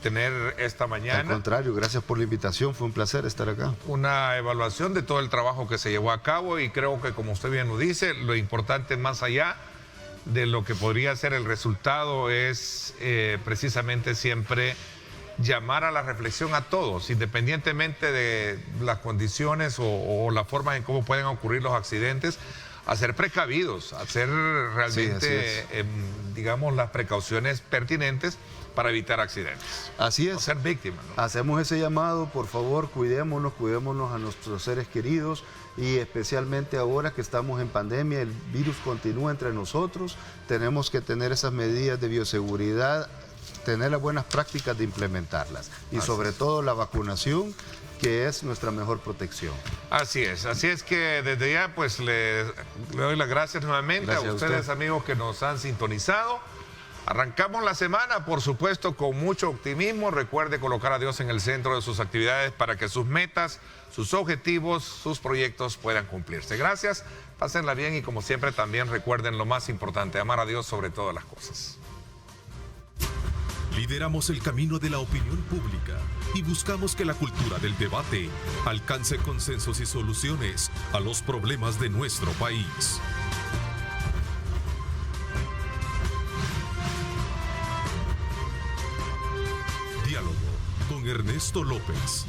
[SPEAKER 2] tener esta mañana.
[SPEAKER 5] Al contrario, gracias por la invitación, fue un placer estar acá.
[SPEAKER 2] Una evaluación de todo el trabajo que se llevó a cabo, y creo que, como usted bien lo dice, lo importante más allá de lo que podría ser el resultado es precisamente siempre llamar a la reflexión a todos, independientemente de las condiciones o la forma en cómo pueden ocurrir los accidentes, a ser precavidos, a hacer realmente, digamos, las precauciones pertinentes para evitar accidentes.
[SPEAKER 5] Así es.
[SPEAKER 2] No ser víctimas, ¿no?
[SPEAKER 5] Hacemos ese llamado, por favor, cuidémonos a nuestros seres queridos y especialmente ahora que estamos en pandemia, el virus continúa entre nosotros, tenemos que tener esas medidas de bioseguridad, tener las buenas prácticas de implementarlas y sobre todo la vacunación, que es nuestra mejor protección.
[SPEAKER 2] Así es que desde ya pues le doy las gracias nuevamente a ustedes, amigos, que nos han sintonizado. Arrancamos la semana, por supuesto, con mucho optimismo. Recuerde colocar a Dios en el centro de sus actividades para que sus metas, sus objetivos, sus proyectos puedan cumplirse. Gracias, pásenla bien y como siempre también recuerden lo más importante, amar a Dios sobre todas las cosas.
[SPEAKER 1] Lideramos el camino de la opinión pública y buscamos que la cultura del debate alcance consensos y soluciones a los problemas de nuestro país. Diálogo con Ernesto López.